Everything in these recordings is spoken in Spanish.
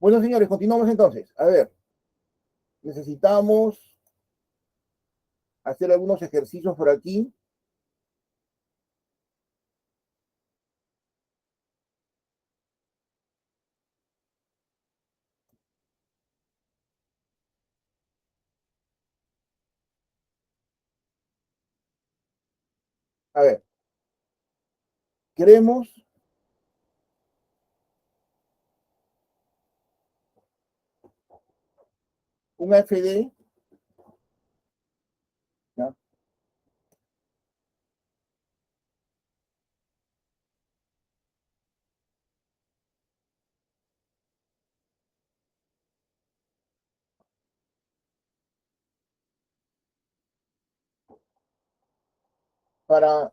Bueno, señores, continuamos entonces. A ver, necesitamos hacer algunos ejercicios por aquí. A ver, queremos un AFD, ¿ya? Para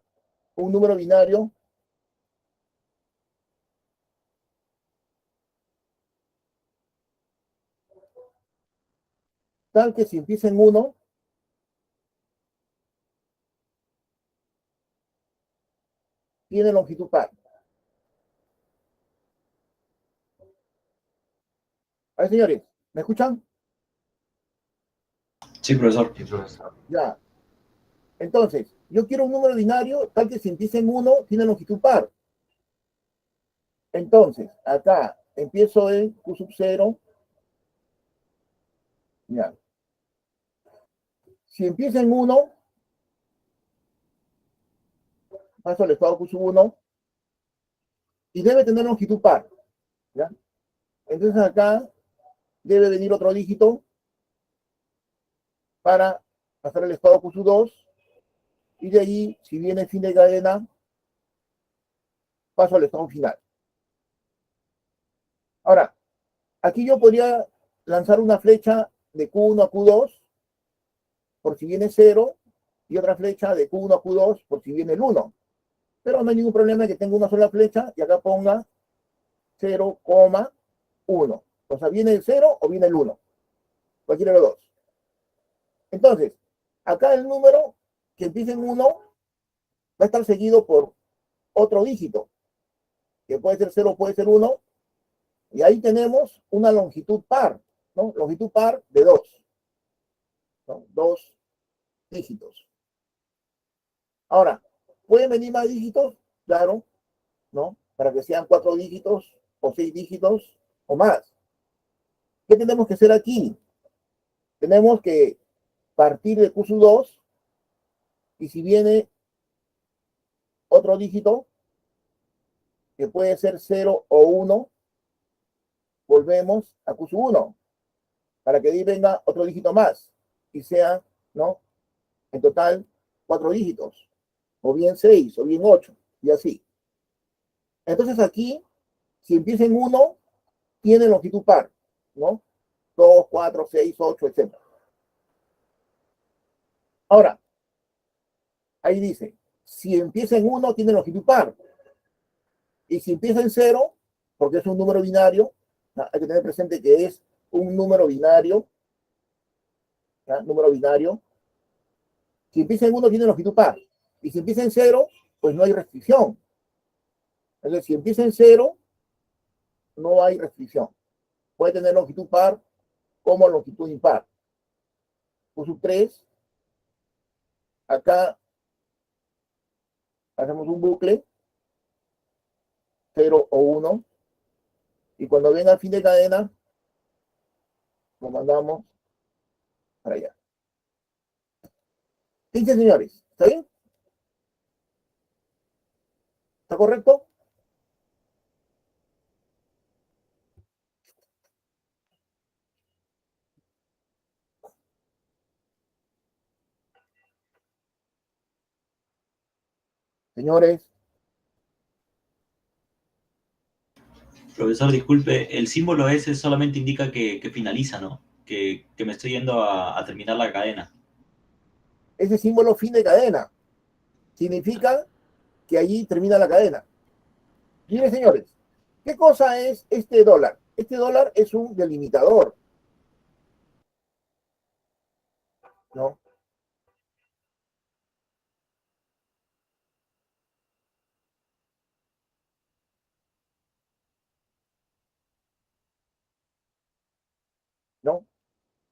un número binario tal que si empieza en 1, tiene longitud par. A ver, señores, ¿me escuchan? Sí, profesor. Ya. Entonces, yo quiero un número binario tal que si empieza en 1, tiene longitud par. Entonces, acá empiezo en Q sub 0. Ya. Si empieza en 1, paso al estado Q sub 1 y debe tener longitud par. ¿Ya? Entonces acá debe venir otro dígito para pasar el estado Q sub 2 y de ahí, si viene fin de cadena, paso al estado final. Ahora, aquí yo podría lanzar una flecha de Q1 a Q2 por si viene 0 y otra flecha de Q1 a Q2 por si viene el 1. Pero no hay ningún problema que tenga una sola flecha y acá ponga 0,1. O sea, viene el 0 o viene el 1. Cualquiera de los dos. Entonces, acá el número que empieza en 1 va a estar seguido por otro dígito, que puede ser 0, puede ser 1, y ahí tenemos una longitud par, ¿no? Longitud par de 2, ¿no? 2 dígitos. Ahora, ¿pueden venir más dígitos? Claro, ¿no? Para que sean 4 dígitos o 6 dígitos o más. ¿Qué tenemos que hacer aquí? Tenemos que partir de Q2 y si viene otro dígito, que puede ser 0 o 1, volvemos a Q1 para que ahí venga otro dígito más y sea, ¿no? En total, 4 dígitos, o bien 6, o bien 8, y así. Entonces aquí, si empieza en 1, tiene longitud par, ¿no? 2, 4, 6, 8, etc. Ahora, ahí dice, si empieza en 1, tiene longitud par. Y si empieza en 0, porque es un número binario, hay que tener presente que es un número binario, ¿ya? Número binario. Si empieza en 1, tiene longitud par. Y si empieza en 0, pues no hay restricción. Entonces, si empieza en 0, no hay restricción. Puede tener longitud par como longitud impar. Q sub 3, acá hacemos un bucle, 0 o 1, y cuando venga al fin de cadena, lo mandamos para allá. ¿Qué dicen, señores? ¿Está bien? ¿Está correcto? Señores, Profesor, disculpe, el símbolo ese solamente indica que finaliza, ¿no? Que me estoy yendo a terminar la cadena. ese símbolo fin de cadena significa que allí termina la cadena. Miren, señores, ¿qué cosa es este dólar? Este dólar es un delimitador, ¿no?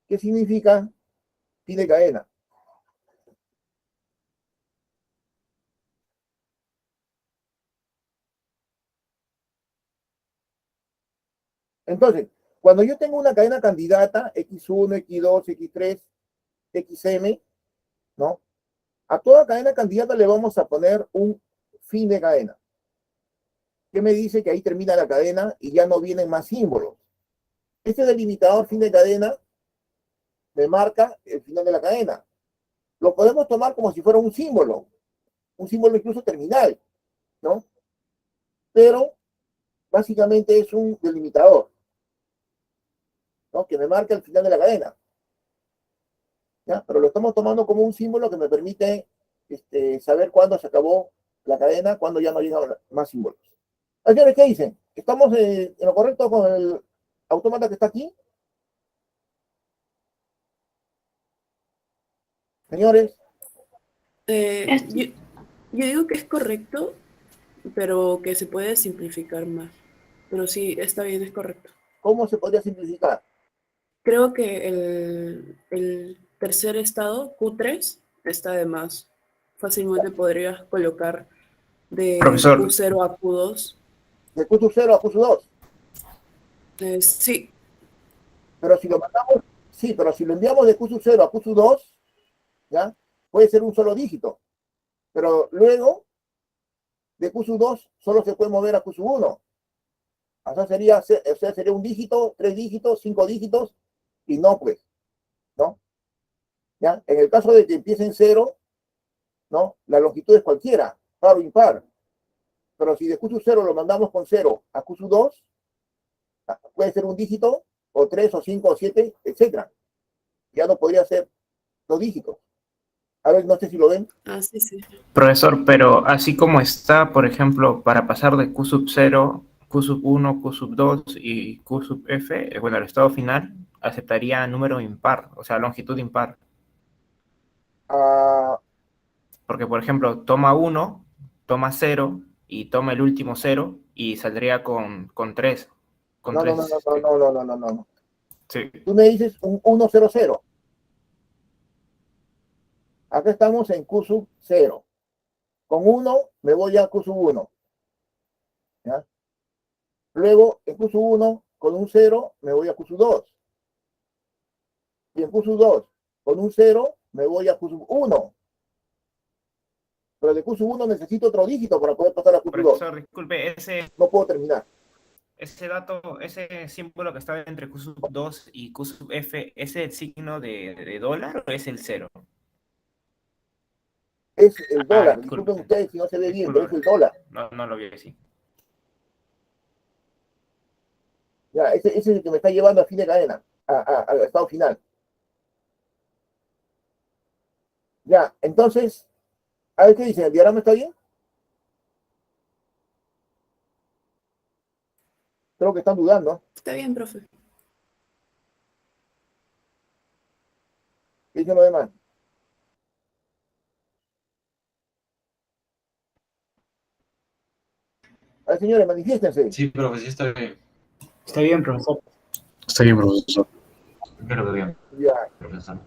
¿Qué significa fin de cadena? Entonces, cuando yo tengo una cadena candidata, X1, X2, X3, XM, ¿no? A toda cadena candidata le vamos a poner un fin de cadena. ¿Qué me dice? Que ahí termina la cadena y ya no vienen más símbolos. Este delimitador fin de cadena me marca el final de la cadena. Lo podemos tomar como si fuera un símbolo incluso terminal, ¿no? Pero básicamente es un delimitador, ¿no? Que me marca el final de la cadena, ¿ya? Pero lo estamos tomando como un símbolo que me permite saber cuándo se acabó la cadena, cuándo ya no llegan más símbolos. Señores, ¿qué dicen? ¿Estamos en lo correcto con el autómata que está aquí? Señores, Yo digo que es correcto, pero que se puede simplificar más. Pero sí, está bien, es correcto. ¿cómo se podría simplificar? Creo que el tercer estado, Q3, está de más. Fácilmente podrías colocar de Profesor, Q0 a Q2. De Q0 a Q2. Sí, Pero si lo mandamos, sí, pero si lo enviamos de Q0 a Q2, ¿ya? Puede ser un solo dígito. Pero luego, de Q2 solo se puede mover a Q1. O sea, sería un dígito, 3 dígitos, 5 dígitos, y no, pues, ¿no? ¿Ya? En el caso de que empiece en 0, ¿no? La longitud es cualquiera, par o impar. Pero si de Q0 lo mandamos con 0 a Q2, puede ser un dígito, o 3, o 5, o 7, etcétera. Ya no podría ser 2 dígitos. A ver, no sé si lo ven. sí, sí. profesor, pero así como está, por ejemplo, para pasar de Q sub 0, Q sub 1, Q sub 2 y Q sub F, bueno, el estado final aceptaría número impar, o sea, longitud impar. Ah, Porque, por ejemplo, toma 1, toma 0 y toma el último 0 y saldría con 3. Con no, no, no, no, 3, no, no, no, no, no, no. sí. Tú me dices un 1, 0, 0. Acá estamos en Q sub 0. Con 1 me voy a Q sub 1. ¿Ya? Luego, en Q sub 1, con un 0, me voy a Q sub 2. Y en Q sub 2, con un 0, me voy a Q sub 1. Pero de Q sub 1 necesito otro dígito para poder pasar a Q sub 2. Profesor, disculpe, No puedo terminar. ese dato, ese símbolo que está entre Q sub 2 y Q sub F, ¿es el signo de dólar o es el 0? Es el Ah, dólar. Disculpen disculpe. ustedes si no se ve bien, pero es Disculpe. el dólar. No, no lo vi así. Ya, ese es el que me está llevando a fin de cadena, al estado final. Ya, entonces, a ver qué dicen. ¿El diagrama está bien? Creo que están dudando. Está bien, profe. ¿Qué dicen los demás? A ver, señores, manifiéstense. Sí, profe, sí está bien. Está bien, profesor. Está bien, profesor. Creo que bien, Ya, profesor.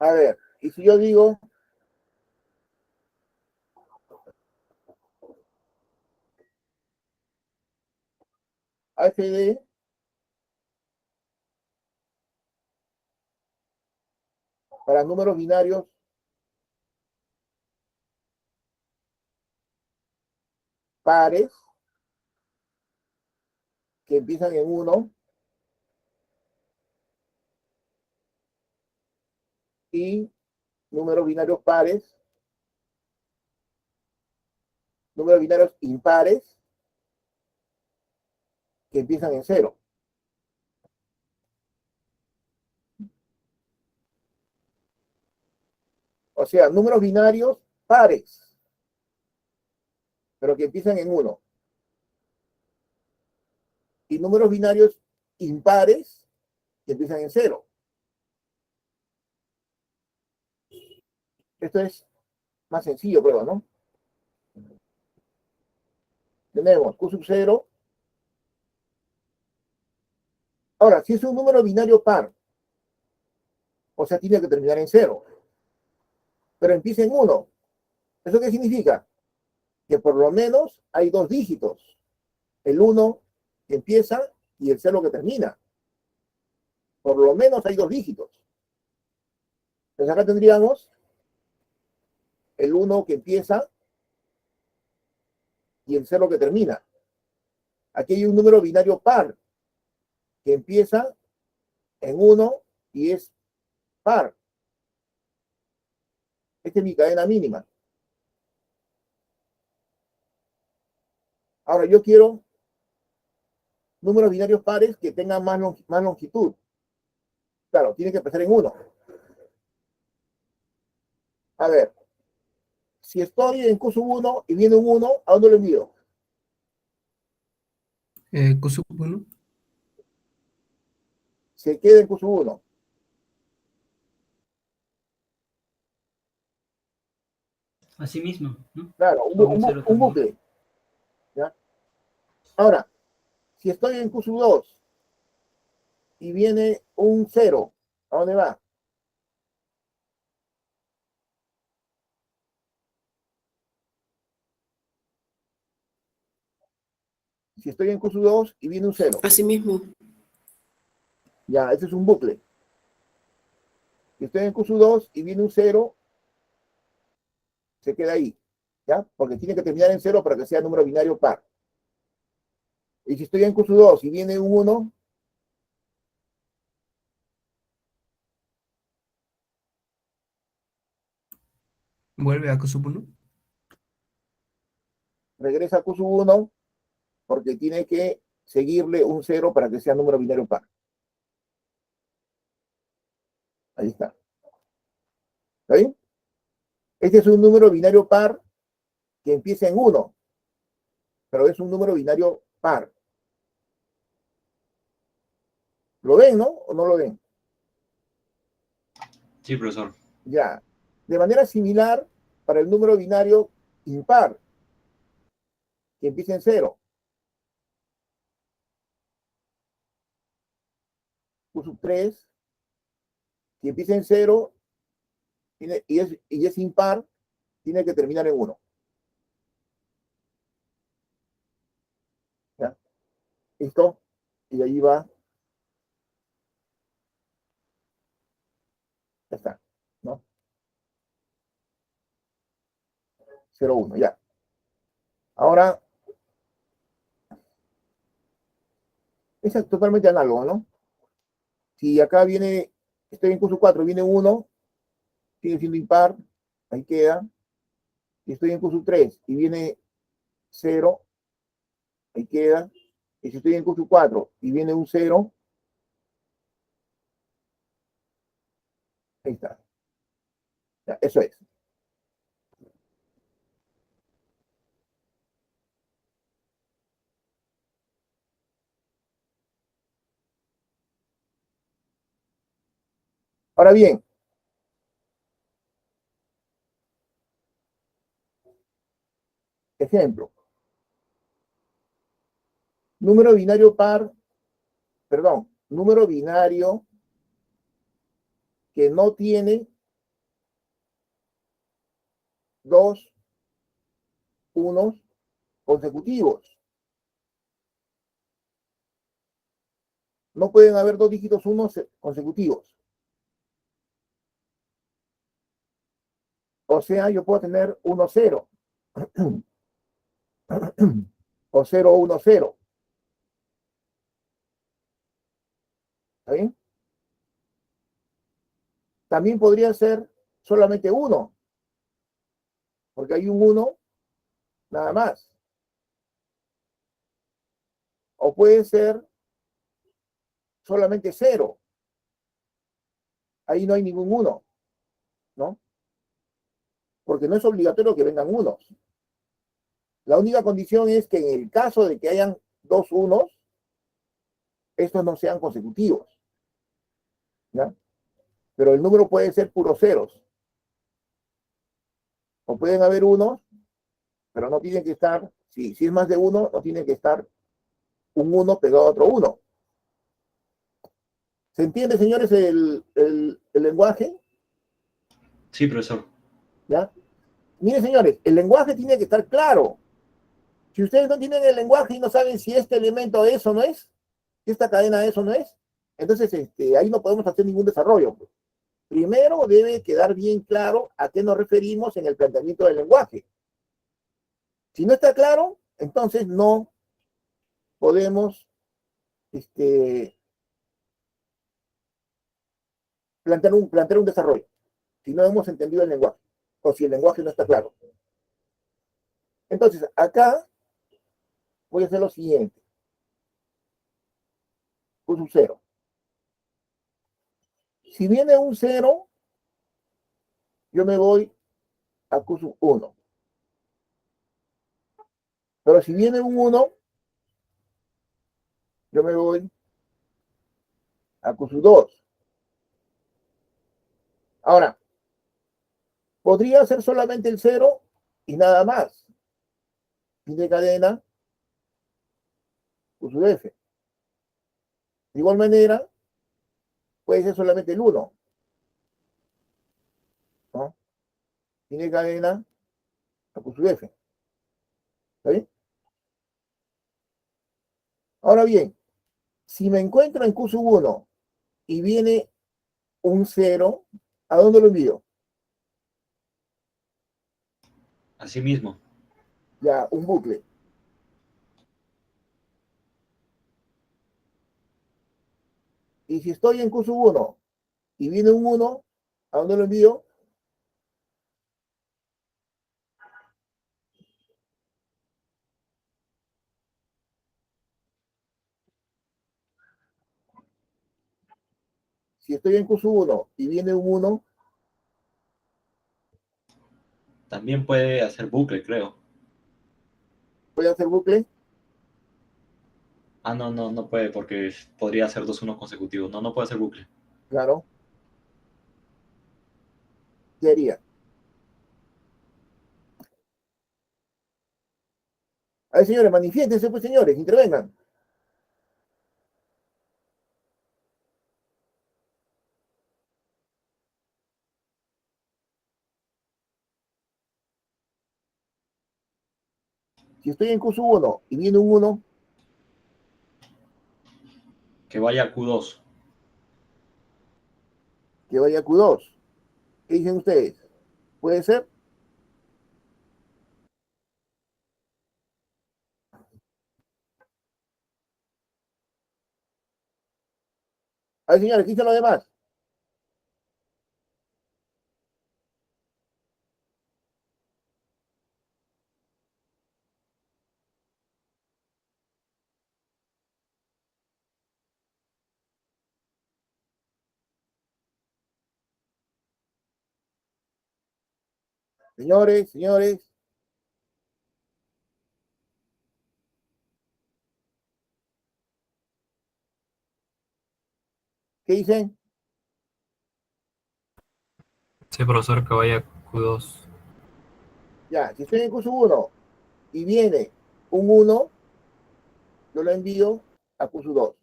a ver. Y si yo digo AFD para números binarios pares que empiezan en 1 y números binarios pares, números binarios impares que empiezan en 0. O sea, números binarios pares, pero que empiezan en 1. Y números binarios impares que empiezan en 0. Esto es más sencillo, prueba, ¿no? tenemos Q sub 0. Ahora, si es un número binario par, o sea, tiene que terminar en 0, pero empieza en 1. ¿Eso qué significa? Que por lo menos hay dos dígitos. El 1 que empieza y el 0 que termina. Por lo menos hay dos dígitos. Entonces acá tendríamos el 1 que empieza y el 0 que termina. Aquí hay un número binario par que empieza en 1 y es par. Esta es mi cadena mínima. Ahora yo quiero números binarios pares que tengan más longitud. Claro, tiene que empezar en 1. A ver, si estoy en Q sub 1 y viene un 1, ¿a dónde lo envío? Q sub 1. Se queda en Q sub 1. Así mismo, ¿no? Claro, Con un cero un también. bucle. ¿Ya? Ahora, si estoy en Q sub 2 y viene un 0, ¿a dónde va? Si estoy en Q sub 2 y viene un 0, Así mismo. ya, ese es un bucle. Si estoy en Q sub 2 y viene un 0, se queda ahí, ¿ya? Porque tiene que terminar en 0 para que sea número binario par. Y si estoy en Q sub 2 y viene un 1, Vuelve a Q sub 1. regresa a Q sub 1 porque tiene que seguirle un 0 para que sea número binario par. Ahí está. ¿Está bien? Este es un número binario par que empieza en 1, pero es un número binario par. ¿Lo ven, no? ¿O no lo ven? Sí, profesor. Ya. De manera similar para el número binario impar, que empieza en 0. Q sub 3, que empieza en 0 y es impar, tiene que terminar en 1. ¿Ya? ¿Listo? Y ahí va. Ya está. ¿No? 0, 1, ya. Ahora, es totalmente análogo, ¿no? Si acá viene, estoy en Q sub 4, viene 1, sigue siendo impar, ahí queda. Si estoy en Q sub 3 y viene 0, ahí queda. Y si estoy en Q sub 4 y viene un 0, ahí está. Ya, eso es. Ahora bien, ejemplo. Número binario par, perdón, número binario que no tiene dos unos consecutivos. No pueden haber dos dígitos unos consecutivos. O sea, yo puedo tener 1, 0. O 0, 1, 0. ¿Está bien? También podría ser solamente 1, porque hay un 1 nada más. O puede ser solamente 0. Ahí no hay ningún 1, ¿no? Porque no es obligatorio que vengan unos. La única condición es que en el caso de que hayan dos unos, estos no sean consecutivos, ¿ya? Pero el número puede ser puros ceros. O pueden haber unos, pero no tienen que estar Si es más de 1, no tiene que estar un 1 pegado a otro 1. ¿Se entiende, señores, el lenguaje? Sí, profesor. ¿Ya? Miren, señores, el lenguaje tiene que estar claro. Si ustedes no tienen el lenguaje y no saben si este elemento es o no es, si esta cadena es o no es, entonces ahí no podemos hacer ningún desarrollo. Primero debe quedar bien claro a qué nos referimos en el planteamiento del lenguaje. Si no está claro, entonces no podemos plantear un desarrollo, si no hemos entendido el lenguaje, o si el lenguaje no está claro. Entonces, acá voy a hacer lo siguiente. Q sub 0. Si viene un 0, yo me voy a Q sub 1. Pero si viene un 1, yo me voy a Q sub 2. Ahora, podría ser solamente el 0 y nada más. Fin de cadena, Q sub F. De igual manera, puede ser solamente el 1. ¿No? Fin de cadena, a Q sub F. ¿Está bien? Ahora bien, si me encuentro en Q sub 1 y viene un 0, ¿a dónde lo envío? Así mismo. Ya, un bucle. Y si estoy en Q sub 1 y viene un 1, ¿a dónde lo envío? Si estoy en Q sub 1 y viene un 1, También puede hacer bucle, creo. voy a hacer bucle. Ah, no puede porque podría hacer 2-1 consecutivos. No puede hacer bucle. Claro. ¿Qué haría? A ver, señores, manifiéstense, pues, señores, intervengan. Si estoy en Q sub 1 y viene un 1, Que vaya a Q2. que vaya a Q2. ¿Qué dicen ustedes? ¿Puede ser? A ver, señores, ¿qué dicen los demás? Señores, ¿qué dicen? Sí, profesor, que vaya Q2. Ya, si estoy en Q sub 1 y viene un 1, yo lo envío a Q sub 2.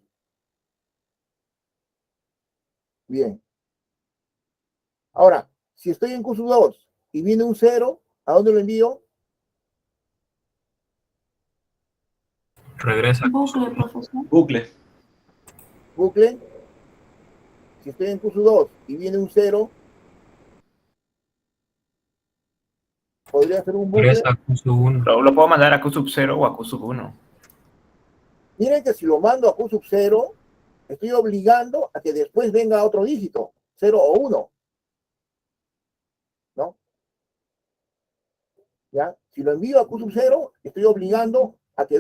Bien. Ahora, si estoy en Q sub 2 y viene un 0, ¿a dónde lo envío? Regresa. Bucle, profesor. Bucle. Bucle. Si estoy en Q sub 2 y viene un 0, podría ser un bucle. Regresa a Q1. Lo puedo mandar a Q sub 0 o a Q sub 1. Miren que si lo mando a Q sub 0, estoy obligando a que después venga otro dígito, 0 o 1. ¿No? ¿Ya? Si lo envío a Q sub 0, estoy obligando a que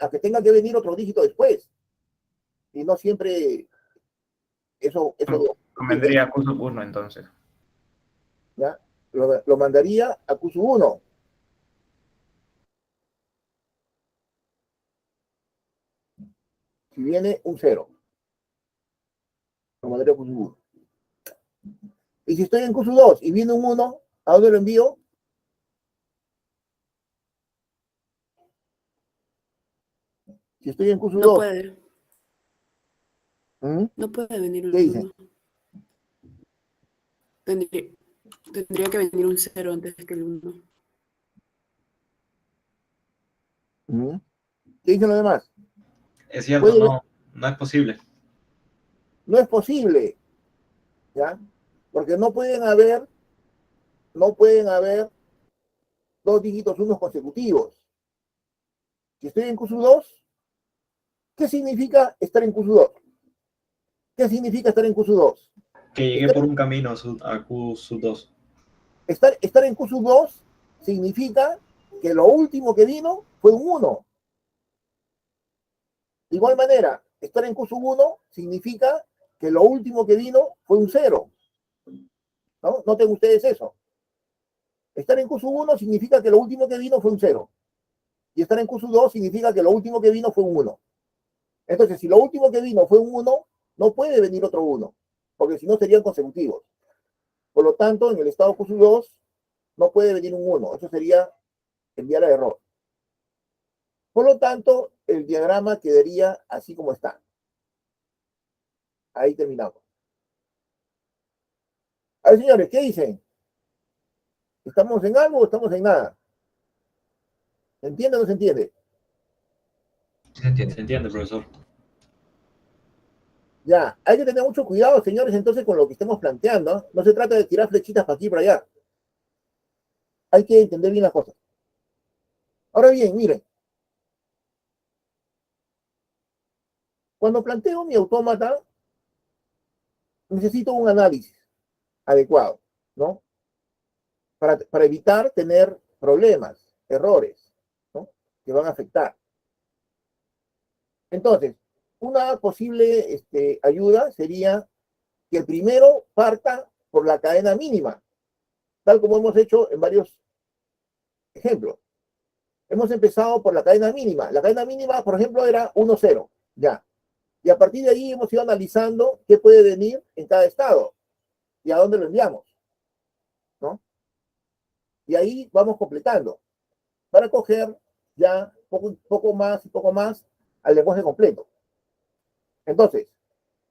a que tenga que venir otro dígito después. Y no siempre eso Convendría a Q sub 1 entonces. ¿ya? Lo mandaría a Q sub 1. Si viene un 0, lo mandaría a Q sub 1. Y si estoy en Q sub 2 y viene un 1, ¿a dónde lo envío? Si estoy en QSUB No 2, puede, ¿mm? no puede venir ¿Qué un dice? 1. Tendría que venir un 0 antes que el 1. ¿Mm? ¿Qué dicen los demás? Es cierto, Puede, no es posible. no es posible, ¿ya? Porque no pueden haber dos dígitos unos consecutivos. Si estoy en QSUB 2, ¿qué significa estar en QSUB 2? ¿Qué significa estar en QSUB 2? Que llegué Estar, por un camino a Q sub 2. estar en QSUB 2 significa que lo último que vino fue un 1. De igual manera, estar en QSUB 1 significa que lo último que vino fue un 0. ¿No? Noten ustedes eso. Estar en QSUB 1 significa que lo último que vino fue un 0. Y estar en QSUB 2 significa que lo último que vino fue un 1. Entonces, si lo último que vino fue un 1, no puede venir otro 1, porque si no serían consecutivos. Por lo tanto, en el estado QSUB 2 no puede venir un 1. Eso sería enviar a error. Por lo tanto, el diagrama quedaría así como está. Ahí terminamos. A ver, señores, ¿qué dicen? ¿Estamos en algo o estamos en nada? ¿Se entiende o no se entiende? Se entiende. ¿Se entiende, profesor? Ya, hay que tener mucho cuidado, señores, entonces con lo que estemos planteando. ¿No? No se trata de tirar flechitas para aquí y para allá. Hay que entender bien las cosas. Ahora bien, miren. Cuando planteo mi autómata, necesito un análisis adecuado, ¿no? Para evitar tener problemas, errores, ¿no? Que van a afectar. Entonces, una posible ayuda sería que el primero parta por la cadena mínima, tal como hemos hecho en varios ejemplos. Hemos empezado por la cadena mínima. La cadena mínima, por ejemplo, era 1, 0, ya. Y a partir de ahí hemos ido analizando qué puede venir en cada estado y a dónde lo enviamos, ¿no? Y ahí vamos completando para coger ya poco más y poco más al lenguaje completo. Entonces,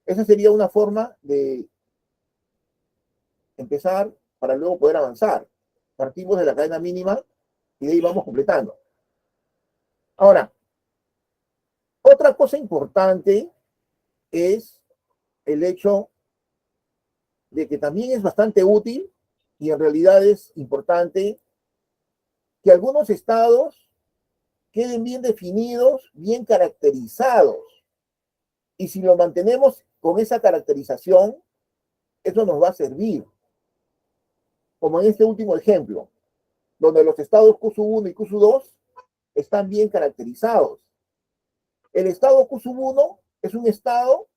esa sería una forma de empezar para luego poder avanzar. Partimos de la cadena mínima y de ahí vamos completando. Ahora, otra cosa importante es el hecho de que también es bastante útil y en realidad es importante que algunos estados queden bien definidos, bien caracterizados. Y si lo mantenemos con esa caracterización, eso nos va a servir. Como en este último ejemplo, donde los estados QSUB1 y QSUB2 están bien caracterizados. El estado QSUB1 es un estado,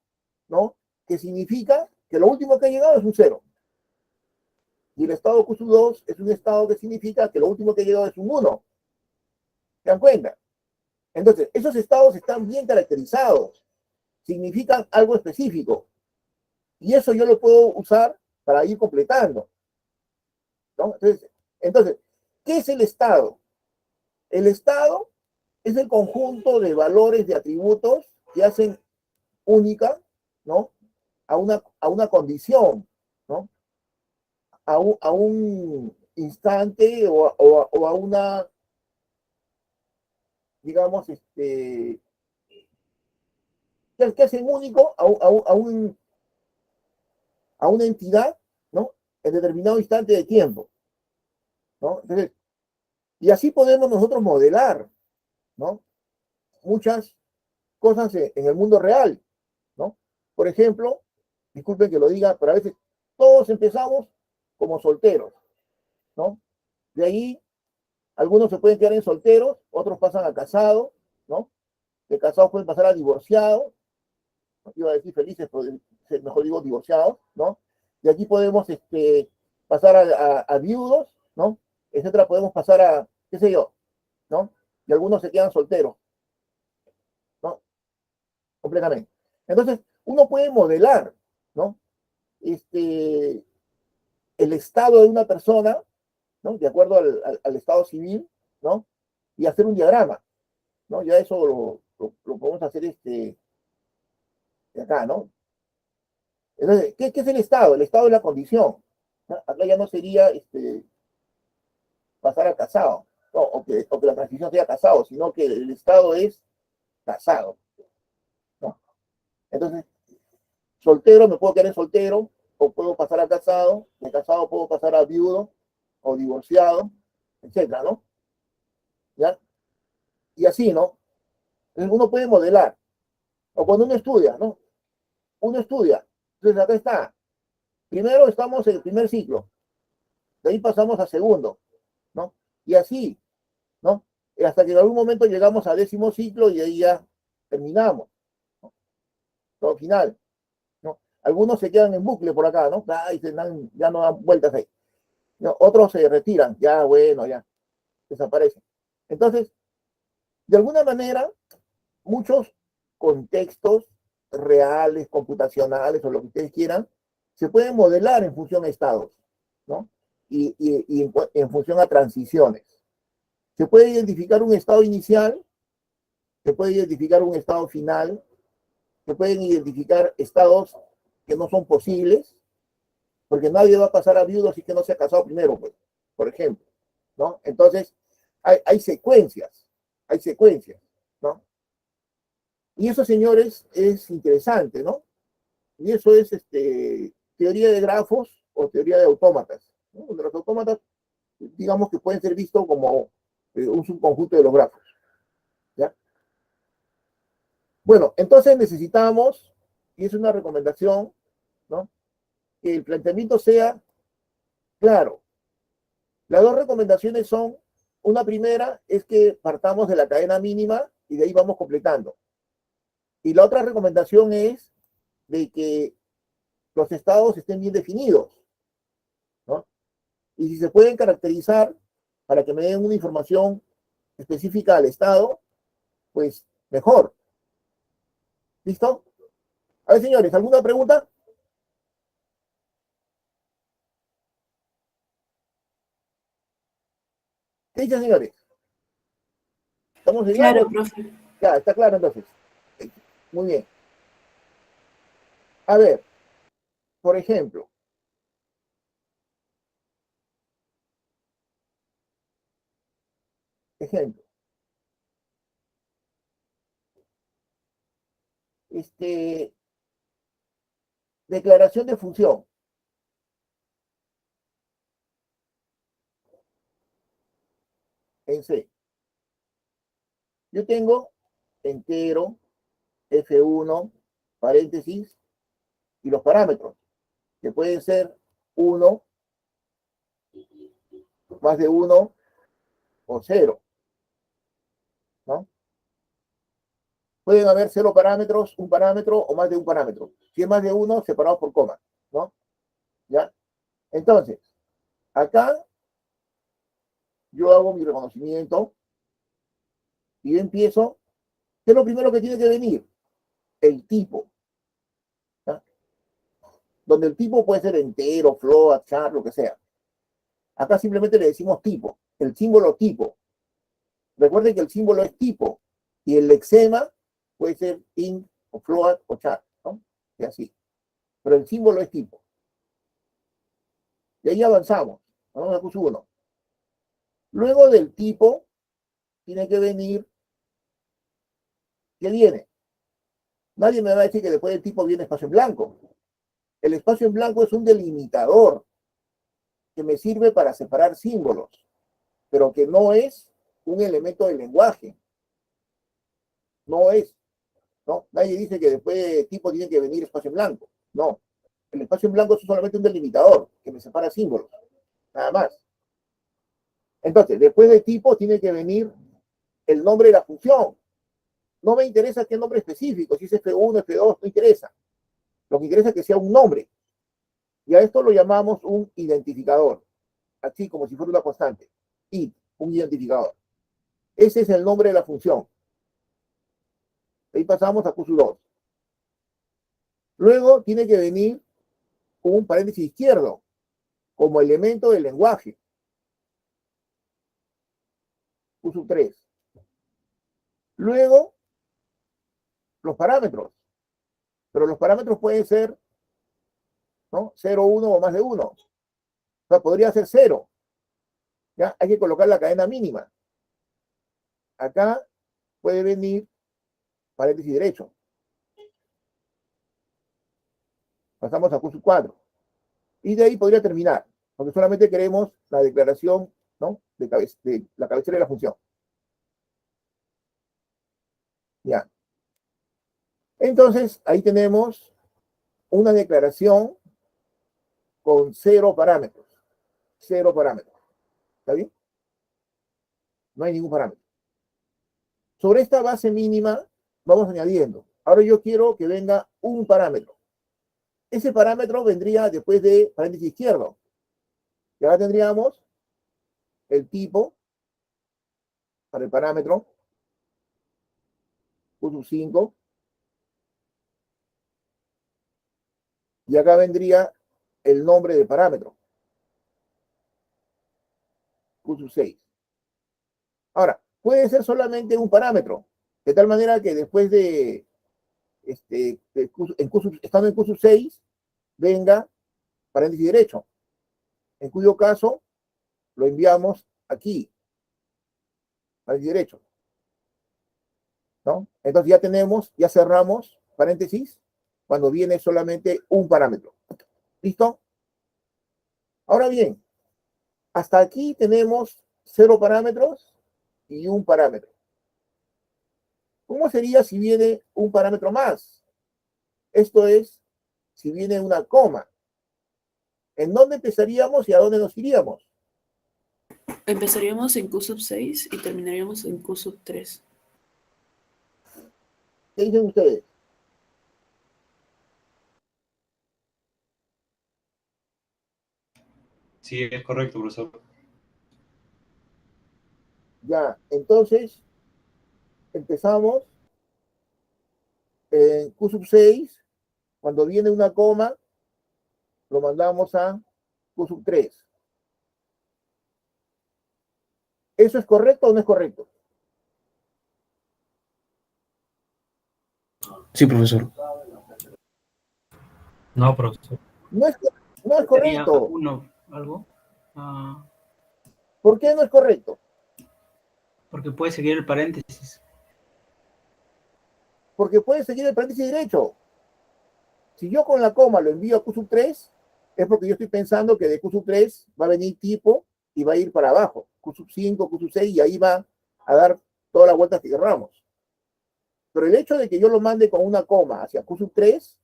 ¿no? Que significa que lo último que ha llegado es un 0. Y el estado QSUB2 es un estado que significa que lo último que ha llegado es un 1. ¿Se dan cuenta? Entonces, esos estados están bien caracterizados, significan algo específico. Y eso yo lo puedo usar para ir completando, ¿no? Entonces, ¿qué es el estado? El estado es el conjunto de valores de atributos que hacen única, ¿no? A una condición, ¿no? A un instante o a una, digamos, que hacen único a una entidad, ¿no? En determinado instante de tiempo, ¿no? Entonces, y así podemos nosotros modelar, ¿no? Muchas cosas en el mundo real, ¿no? Por ejemplo, disculpen que lo diga, pero a veces todos empezamos como solteros, ¿no? De ahí, algunos se pueden quedar en solteros, otros pasan a casados, ¿no? De casados pueden pasar a divorciados, ¿no? Iba a decir felices, pero mejor digo divorciados, ¿no? Y aquí podemos pasar a viudos, ¿no? Etcétera, podemos pasar a, qué sé yo, ¿no? Y algunos se quedan solteros, ¿no? Completamente. Entonces, uno puede modelar, ¿no? El estado de una persona, ¿no? De acuerdo al estado civil, ¿no? Y hacer un diagrama, ¿no? Ya eso lo podemos hacer de acá, ¿no? Entonces, ¿qué es el estado? El estado es la condición, ¿no? Acá ya no sería pasar a casado, ¿no? O que la transición sea casado, sino que el estado es casado, ¿no? Entonces, soltero me puedo quedar en soltero, o puedo pasar a casado, de casado puedo pasar a viudo, o divorciado, etcétera, ¿no? ¿Ya? Y así, ¿no? Entonces uno puede modelar, o cuando uno estudia, ¿no? Uno estudia, entonces acá está, primero estamos en el primer ciclo, de ahí pasamos a segundo, ¿no? Y así, ¿no? Y hasta que en algún momento llegamos a décimo ciclo y ahí ya terminamos, ¿no? Todo final, ¿no? Algunos se quedan en bucle por acá, ¿no? Y ya no dan vueltas ahí, ¿no? Otros se retiran, ya bueno, ya desaparecen. Entonces, de alguna manera, muchos contextos reales, computacionales o lo que ustedes quieran, se pueden modelar en función a estados, ¿no? Y en función a transiciones. Se puede identificar un estado inicial, se puede identificar un estado final, se pueden identificar estados que no son posibles, porque nadie va a pasar a viudo si que no se ha casado primero, pues, por ejemplo, ¿no? Entonces, hay secuencias, ¿no? Y eso, señores, es interesante, ¿no? Y eso es teoría de grafos o teoría de autómatas, ¿no? Los autómatas, digamos que pueden ser vistos como un subconjunto de los grafos, ¿ya? Bueno, entonces necesitamos, y es una recomendación, ¿no? Que el planteamiento sea claro. Las dos recomendaciones son, una primera es que partamos de la cadena mínima y de ahí vamos completando. Y la otra recomendación es de que los estados estén bien definidos, ¿no? Y si se pueden caracterizar para que me den una información específica al estado, pues mejor. ¿Listo? A ver, señores, ¿alguna pregunta? ¿Qué dicen, señores? ¿Estamos bien? Claro, profe. Ya, está claro entonces. Muy bien. A ver, por ejemplo, ejemplo, declaración de función. En C. Yo tengo entero, F1, paréntesis, y los parámetros, que pueden ser 1, más de 1 o 0, ¿no? Pueden haber 0 parámetros, un parámetro o más de un parámetro. Si es más de 1, separados por coma, ¿no? ¿Ya? Entonces, acá yo hago mi reconocimiento y yo empiezo. ¿Qué es lo primero que tiene que venir? El tipo, ¿ya? Donde el tipo puede ser entero, float, char, lo que sea. Acá simplemente le decimos tipo, el símbolo tipo. Recuerden que el símbolo es tipo y el lexema puede ser int o float o char, ¿no? Y así. Pero el símbolo es tipo. Y ahí avanzamos. Vamos a curso 1. Luego del tipo tiene que venir, ¿qué viene? Nadie me va a decir que después del tipo viene espacio en blanco. El espacio en blanco es un delimitador que me sirve para separar símbolos, pero que no es un elemento del lenguaje. No es, ¿no? Nadie dice que después de tipo tiene que venir espacio en blanco. No. El espacio en blanco es solamente un delimitador que me separa símbolos. Nada más. Entonces, después de tipo tiene que venir el nombre de la función. No me interesa qué nombre específico, si es F1, F2, no interesa. Lo que interesa es que sea un nombre. Y a esto lo llamamos un identificador. Así como si fuera una constante. Id, un identificador. Ese es el nombre de la función. Ahí pasamos a Q2. Luego tiene que venir un paréntesis izquierdo como elemento del lenguaje. Q3. Luego los parámetros, pero los parámetros pueden ser, ¿no? 0, 1 o más de 1. O sea, podría ser 0. ¿Ya? Hay que colocar la cadena mínima. Acá puede venir paréntesis derecho. Pasamos a Q4. Y de ahí podría terminar, porque solamente queremos la declaración, ¿no? de la cabecera de la función. Ya. Entonces, ahí tenemos una declaración con 0 parámetros. 0 parámetros. ¿Está bien? No hay ningún parámetro. Sobre esta base mínima vamos añadiendo. Ahora yo quiero que venga un parámetro. Ese parámetro vendría después de paréntesis izquierdo. Y ahora tendríamos el tipo para el parámetro Q5. Y acá vendría el nombre del parámetro Q6. Ahora, puede ser solamente un parámetro, de tal manera que después de, estando en Q6, venga paréntesis derecho, en cuyo caso lo enviamos aquí, paréntesis derecho, ¿no? Entonces ya cerramos paréntesis cuando viene solamente un parámetro. ¿Listo? Ahora bien, hasta aquí tenemos 0 parámetros y un parámetro. ¿Cómo sería si viene un parámetro más? Esto es, si viene una coma. ¿En dónde empezaríamos y a dónde nos iríamos? Empezaríamos en Q6 y terminaríamos en Q3. ¿Qué dicen ustedes? Sí, es correcto, profesor. Ya, entonces empezamos en Q6. Cuando viene una coma, lo mandamos a Q3. ¿Eso es correcto o no es correcto? Sí, profesor. No, profesor. No es, no es Sería correcto. uno, algo. Ah, ¿Por qué no es correcto? porque puede seguir el paréntesis. Porque puede seguir el paréntesis derecho. Si yo con la coma lo envío a Q3, es porque yo estoy pensando que de Q3 va a venir tipo y va a ir para abajo. Q5, Q6 y ahí va a dar todas las vueltas que querramos. Pero el hecho de que yo lo mande con una coma hacia Q3,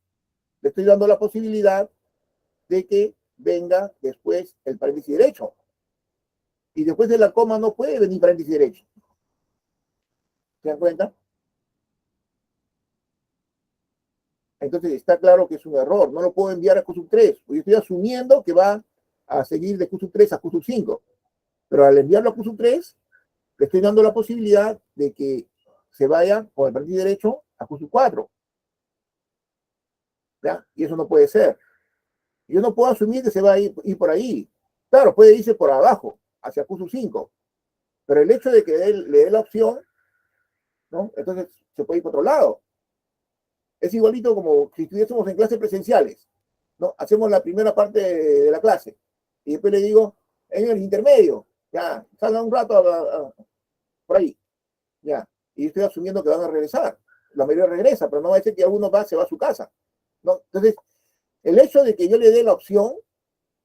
le estoy dando la posibilidad de que venga después el paréntesis derecho. Y después de la coma no puede venir paréntesis derecho. ¿Se dan cuenta? Entonces está claro que es un error. No lo puedo enviar a Q3, porque yo estoy asumiendo que va a seguir de Q3 a Q5. Pero al enviarlo a Q3, le estoy dando la posibilidad de que se vaya con el paréntesis derecho a Q4. ¿Ya? Y eso no puede ser. Yo no puedo asumir que se va a ir por ahí. Claro, puede irse por abajo, hacia Q5. Pero el hecho de que le dé la opción, ¿no? Entonces se puede ir por otro lado. Es igualito como si estuviésemos en clases presenciales, ¿no? Hacemos la primera parte de la clase y después le digo, en el intermedio, ya, salgan un rato por ahí, ya. Y estoy asumiendo que van a regresar. La mayoría regresa, pero no va a ser que alguno se va a su casa, ¿no? Entonces, el hecho de que yo le dé la opción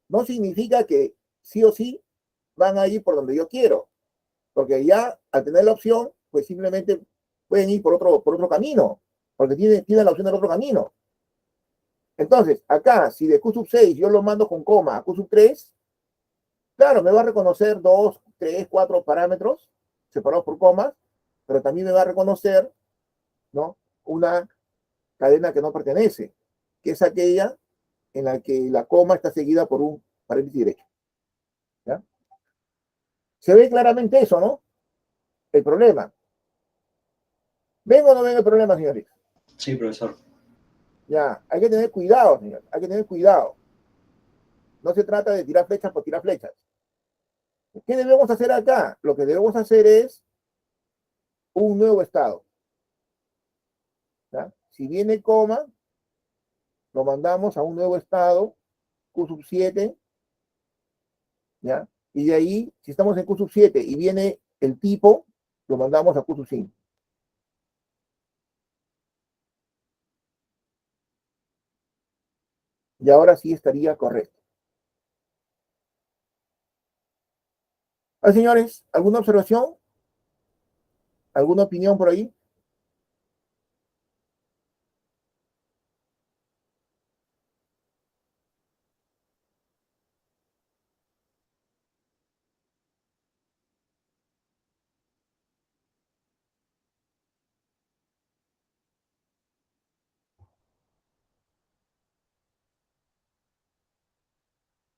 no significa que sí o sí van a ir por donde yo quiero, porque ya al tener la opción, pues simplemente pueden ir por otro camino, porque tienen la opción del otro camino. Entonces, acá, si de Q6 yo lo mando con coma a Q3, claro, me va a reconocer 2, 3, 4 parámetros separados por comas, pero también me va a reconocer, ¿no? Una cadena que no pertenece, que es aquella en la que la coma está seguida por un paréntesis derecho. ¿Ya? Se ve claramente eso, ¿no? El problema. ¿Ven o no ven el problema, señores? Sí, profesor. Ya, hay que tener cuidado, señor. Hay que tener cuidado. No se trata de tirar flechas por tirar flechas. ¿Qué debemos hacer acá? Lo que debemos hacer es un nuevo estado. ¿ya? Si viene coma, lo mandamos a un nuevo estado, Q sub 7, ¿ya? Y de ahí, si estamos en Q sub 7 y viene el tipo, lo mandamos a Q sub 5. Y ahora sí estaría correcto. Ah, señores, ¿alguna observación? ¿Alguna opinión por ahí?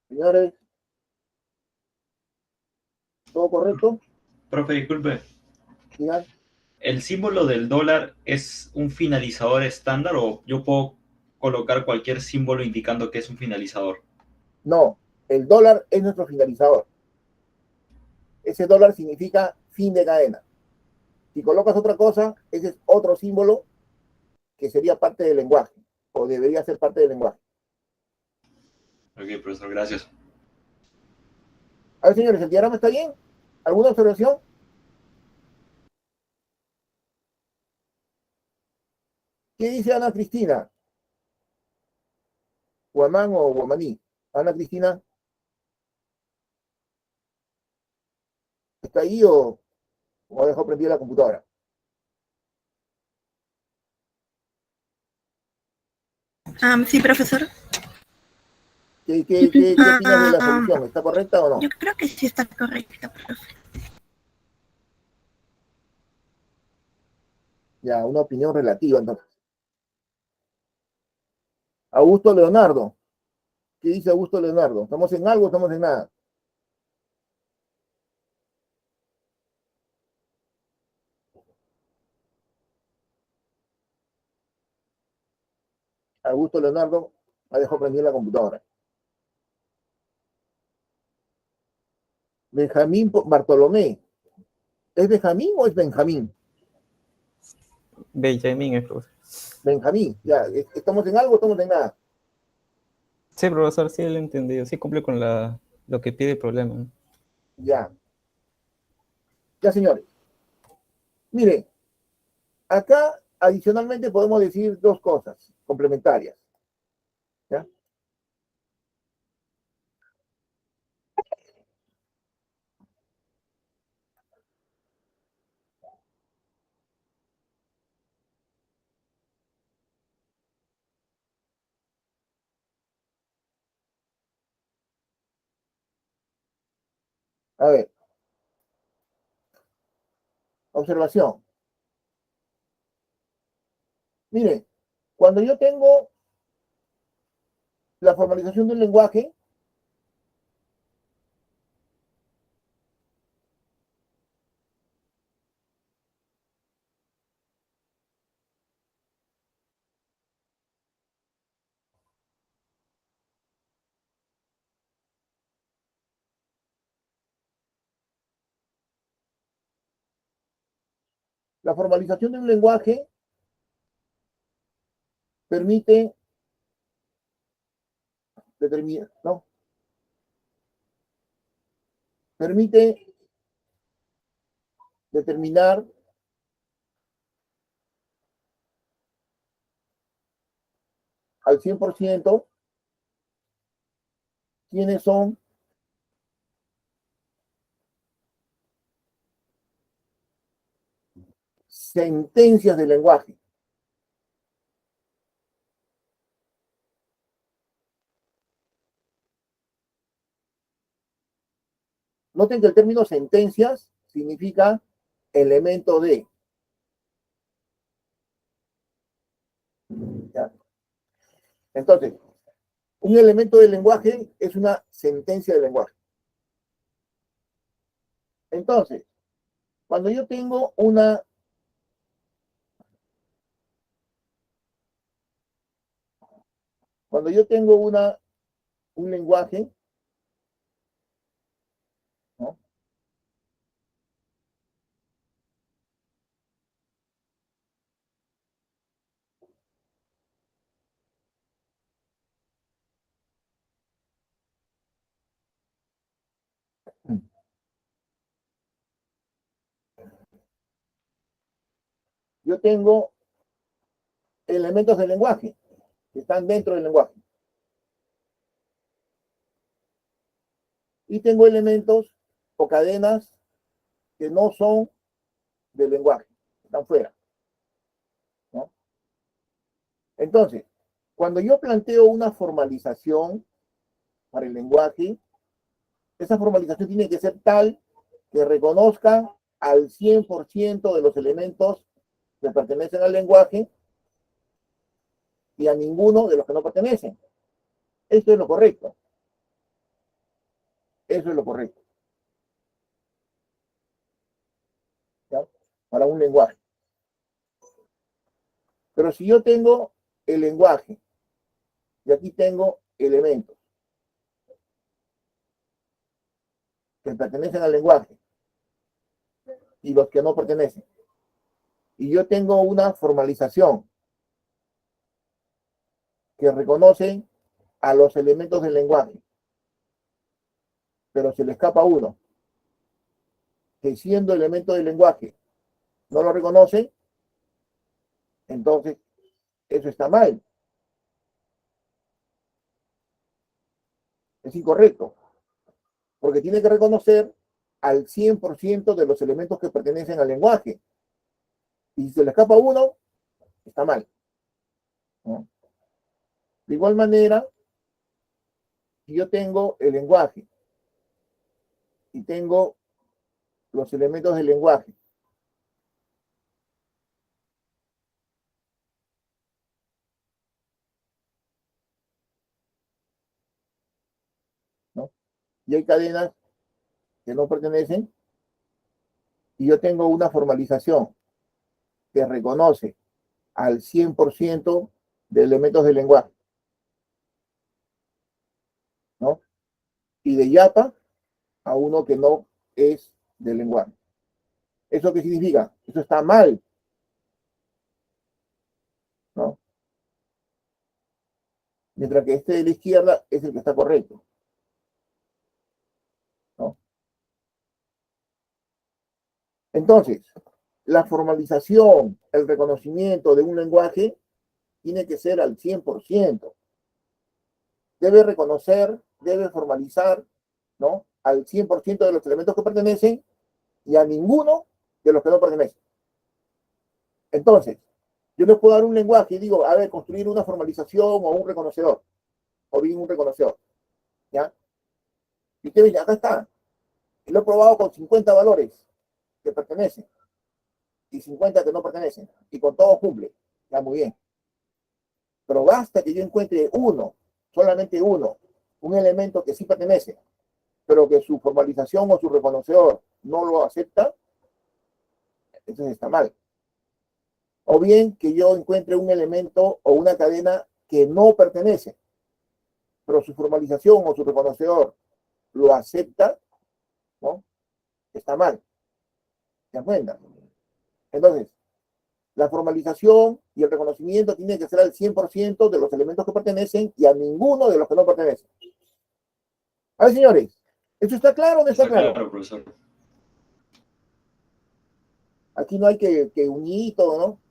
Señores, ¿todo correcto? Profe, disculpe. Digan. ¿El símbolo del dólar es un finalizador estándar o yo puedo colocar cualquier símbolo indicando que es un finalizador? No, el dólar es nuestro finalizador. Ese dólar significa fin de cadena. Si colocas otra cosa, ese es otro símbolo que sería parte del lenguaje, o debería ser parte del lenguaje. Ok, profesor, gracias. A ver, señores, ¿el diagrama está bien? ¿Alguna observación? ¿Qué dice Ana Cristina? ¿Guamán o Guamaní? Ana Cristina, ¿está ahí o dejó prendida la computadora? Sí, profesor. ¿Qué opinas de la solución? ¿Está correcta o no? Yo creo que sí está correcta, profe. Ya, una opinión relativa, entonces. Augusto Leonardo. ¿Qué dice Augusto Leonardo? ¿Estamos en algo o estamos en nada? Augusto Leonardo ha dejado prendida la computadora. Benjamín Bartolomé. ¿Es Benjamín o es Benjamín? Benjamín es profesor. Benjamín, ya, ¿estamos en algo o estamos en nada? Sí, profesor, sí lo he entendido. Sí cumple con lo que pide el problema, ¿no? Ya, ya señores. Miren, acá adicionalmente podemos decir dos cosas complementarias. ¿Ya? A ver, observación. Miren, cuando yo tengo la formalización de un lenguaje, la formalización de un lenguaje permite determinar, ¿no? Permite determinar al 100% quiénes son sentencias del lenguaje. Noten que el término sentencias significa elemento de. ¿Ya? Entonces, un elemento del lenguaje es una sentencia del lenguaje. Entonces, cuando yo tengo un lenguaje, ¿no? yo tengo elementos del lenguaje que están dentro del lenguaje. Y tengo elementos o cadenas que no son del lenguaje, están fuera, ¿no? Entonces, cuando yo planteo una formalización para el lenguaje, esa formalización tiene que ser tal que reconozca al 100% de los elementos que pertenecen al lenguaje y a ninguno de los que no pertenecen. Eso es lo correcto. Eso es lo correcto. ¿Ya? Para un lenguaje. Pero si yo tengo el lenguaje y aquí tengo elementos que pertenecen al lenguaje y los que no pertenecen, y yo tengo una formalización que reconoce a los elementos del lenguaje, pero se le escapa uno, que siendo elemento del lenguaje no lo reconoce, entonces eso está mal. Es incorrecto, porque tiene que reconocer al 100% de los elementos que pertenecen al lenguaje. Y si se le escapa uno, está mal, ¿no? De igual manera, si yo tengo el lenguaje y tengo los elementos del lenguaje, ¿no? Y hay cadenas que no pertenecen, y yo tengo una formalización que reconoce al 100% de elementos del lenguaje, ¿no? Y de yapa a uno que no es del lenguaje. ¿Eso qué significa? Eso está mal, ¿no? Mientras que este de la izquierda es el que está correcto, ¿no? Entonces, la formalización, el reconocimiento de un lenguaje tiene que ser al 100%. Debe reconocer, debe formalizar, ¿no? Al 100% de los elementos que pertenecen y a ninguno de los que no pertenecen. Entonces, yo les puedo dar un lenguaje y digo, a ver, construir una formalización o un reconocedor, o bien un reconocedor, ¿ya? Y ustedes dicen, acá está, y lo he probado con 50 valores que pertenecen y 50 que no pertenecen, y con todo cumple, ya muy bien. Pero basta que yo encuentre uno, solamente uno, un elemento que sí pertenece, pero que su formalización o su reconocedor no lo acepta, entonces está mal. O bien que yo encuentre un elemento o una cadena que no pertenece, pero su formalización o su reconocedor lo acepta, ¿no? Está mal. ¿Se dan cuenta? Entonces, la formalización y el reconocimiento tiene que ser al 100% de los elementos que pertenecen y a ninguno de los que no pertenecen. A ver, señores, ¿eso está claro o no está claro? Claro, profesor. Aquí no hay que unir todo, ¿no?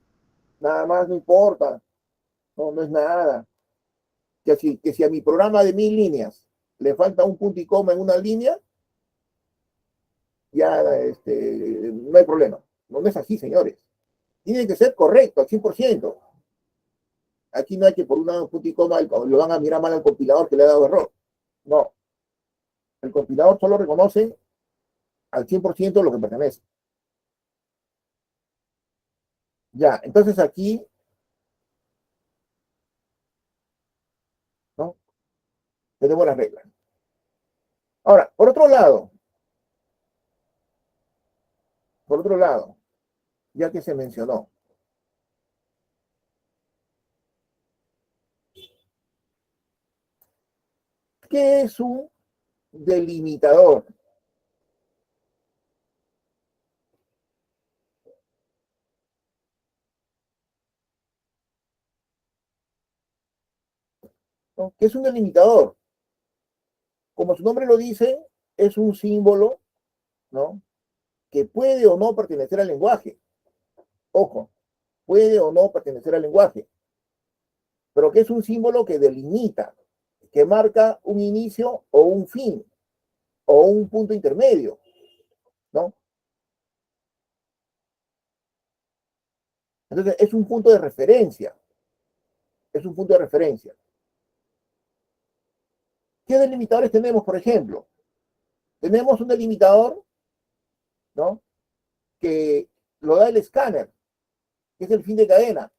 Nada más no importa. No, no es nada. Que si a mi programa de 1000 líneas le falta un punto y coma en una línea, ya no hay problema. No, no es así, señores. Tiene que ser correcto, al 100%. Aquí no hay que por un punto y coma lo van a mirar mal al compilador que le ha dado error. No. El compilador solo reconoce al 100% lo que pertenece. Ya, entonces aquí, ¿no? Tenemos las reglas. Ahora, por otro lado, ya que se mencionó, ¿qué es un delimitador? ¿No? ¿Qué es un delimitador? Como su nombre lo dice, es un símbolo, ¿no? Que puede o no pertenecer al lenguaje. Ojo, puede o no pertenecer al lenguaje, pero que es un símbolo que delimita, que marca un inicio o un fin, o un punto intermedio, ¿no? Entonces, es un punto de referencia. Es un punto de referencia. ¿Qué delimitadores tenemos, por ejemplo? Tenemos un delimitador, ¿no? Que lo da el escáner, que es el fin de cadena.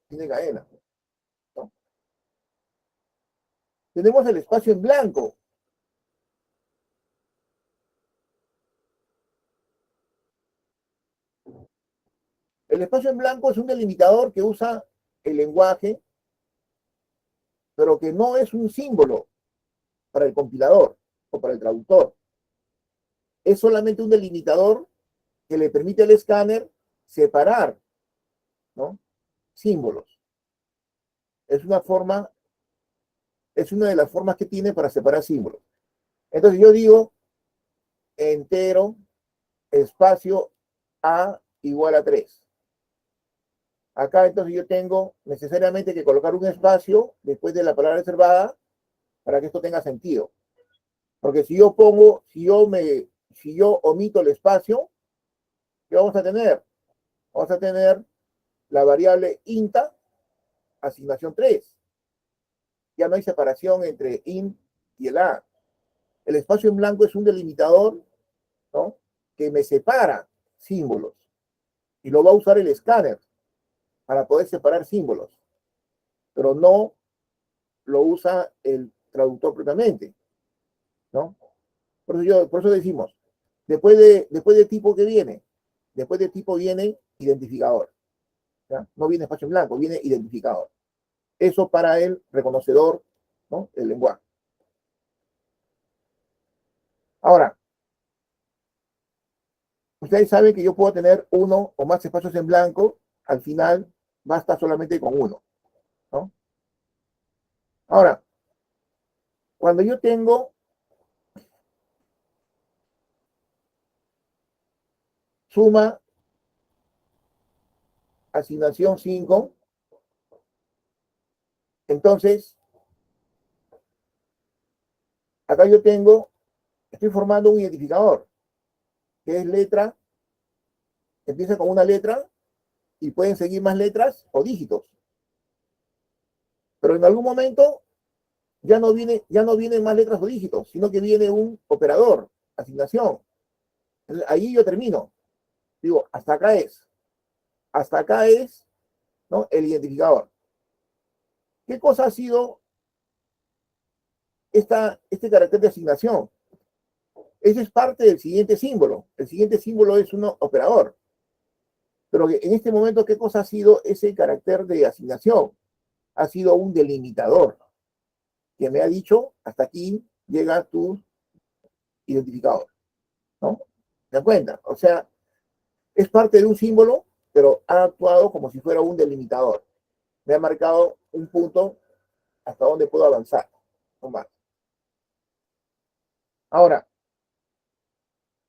Fin de cadena, ¿no? Tenemos el espacio en blanco. El espacio en blanco es un delimitador que usa el lenguaje, pero que no es un símbolo para el compilador o para el traductor. Es solamente un delimitador que le permite al escáner separar, ¿no? Símbolos. Es una forma, es una de las formas que tiene para separar símbolos. Entonces yo digo entero, espacio A igual a 3. Acá entonces yo tengo necesariamente que colocar un espacio después de la palabra reservada para que esto tenga sentido. Porque si yo pongo, si yo omito el espacio, ¿qué vamos a tener? Vamos a tener la variable INTA, asignación 3. Ya no hay separación entre int y el A. El espacio en blanco es un delimitador, ¿no? Que me separa símbolos. Y lo va a usar el escáner para poder separar símbolos. Pero no lo usa el traductor propiamente, ¿no? Por eso decimos, después de tipo que viene, después de tipo viene identificador. ¿Ya? No viene espacio en blanco, viene identificador. Eso para el reconocedor, ¿no? El lenguaje. Ahora, ustedes saben que yo puedo tener uno o más espacios en blanco, al final basta solamente con uno, ¿no? Ahora, cuando yo tengo suma, asignación 5, entonces, acá yo estoy formando un identificador, que es letra, empieza con una letra, y pueden seguir más letras o dígitos. Pero en algún momento ya no vienen más letras o dígitos, sino que viene un operador, asignación. Entonces, ahí yo termino. Digo, hasta acá es, ¿no? El identificador. ¿Qué cosa ha sido este carácter de asignación? Ese es parte del siguiente símbolo. El siguiente símbolo es un operador. Pero en este momento, ¿qué cosa ha sido ese carácter de asignación? Ha sido un delimitador que me ha dicho, hasta aquí llega tu identificador, ¿no? ¿Se dan cuenta? O sea, es parte de un símbolo, pero ha actuado como si fuera un delimitador. Me ha marcado un punto hasta donde puedo avanzar, no más. Ahora,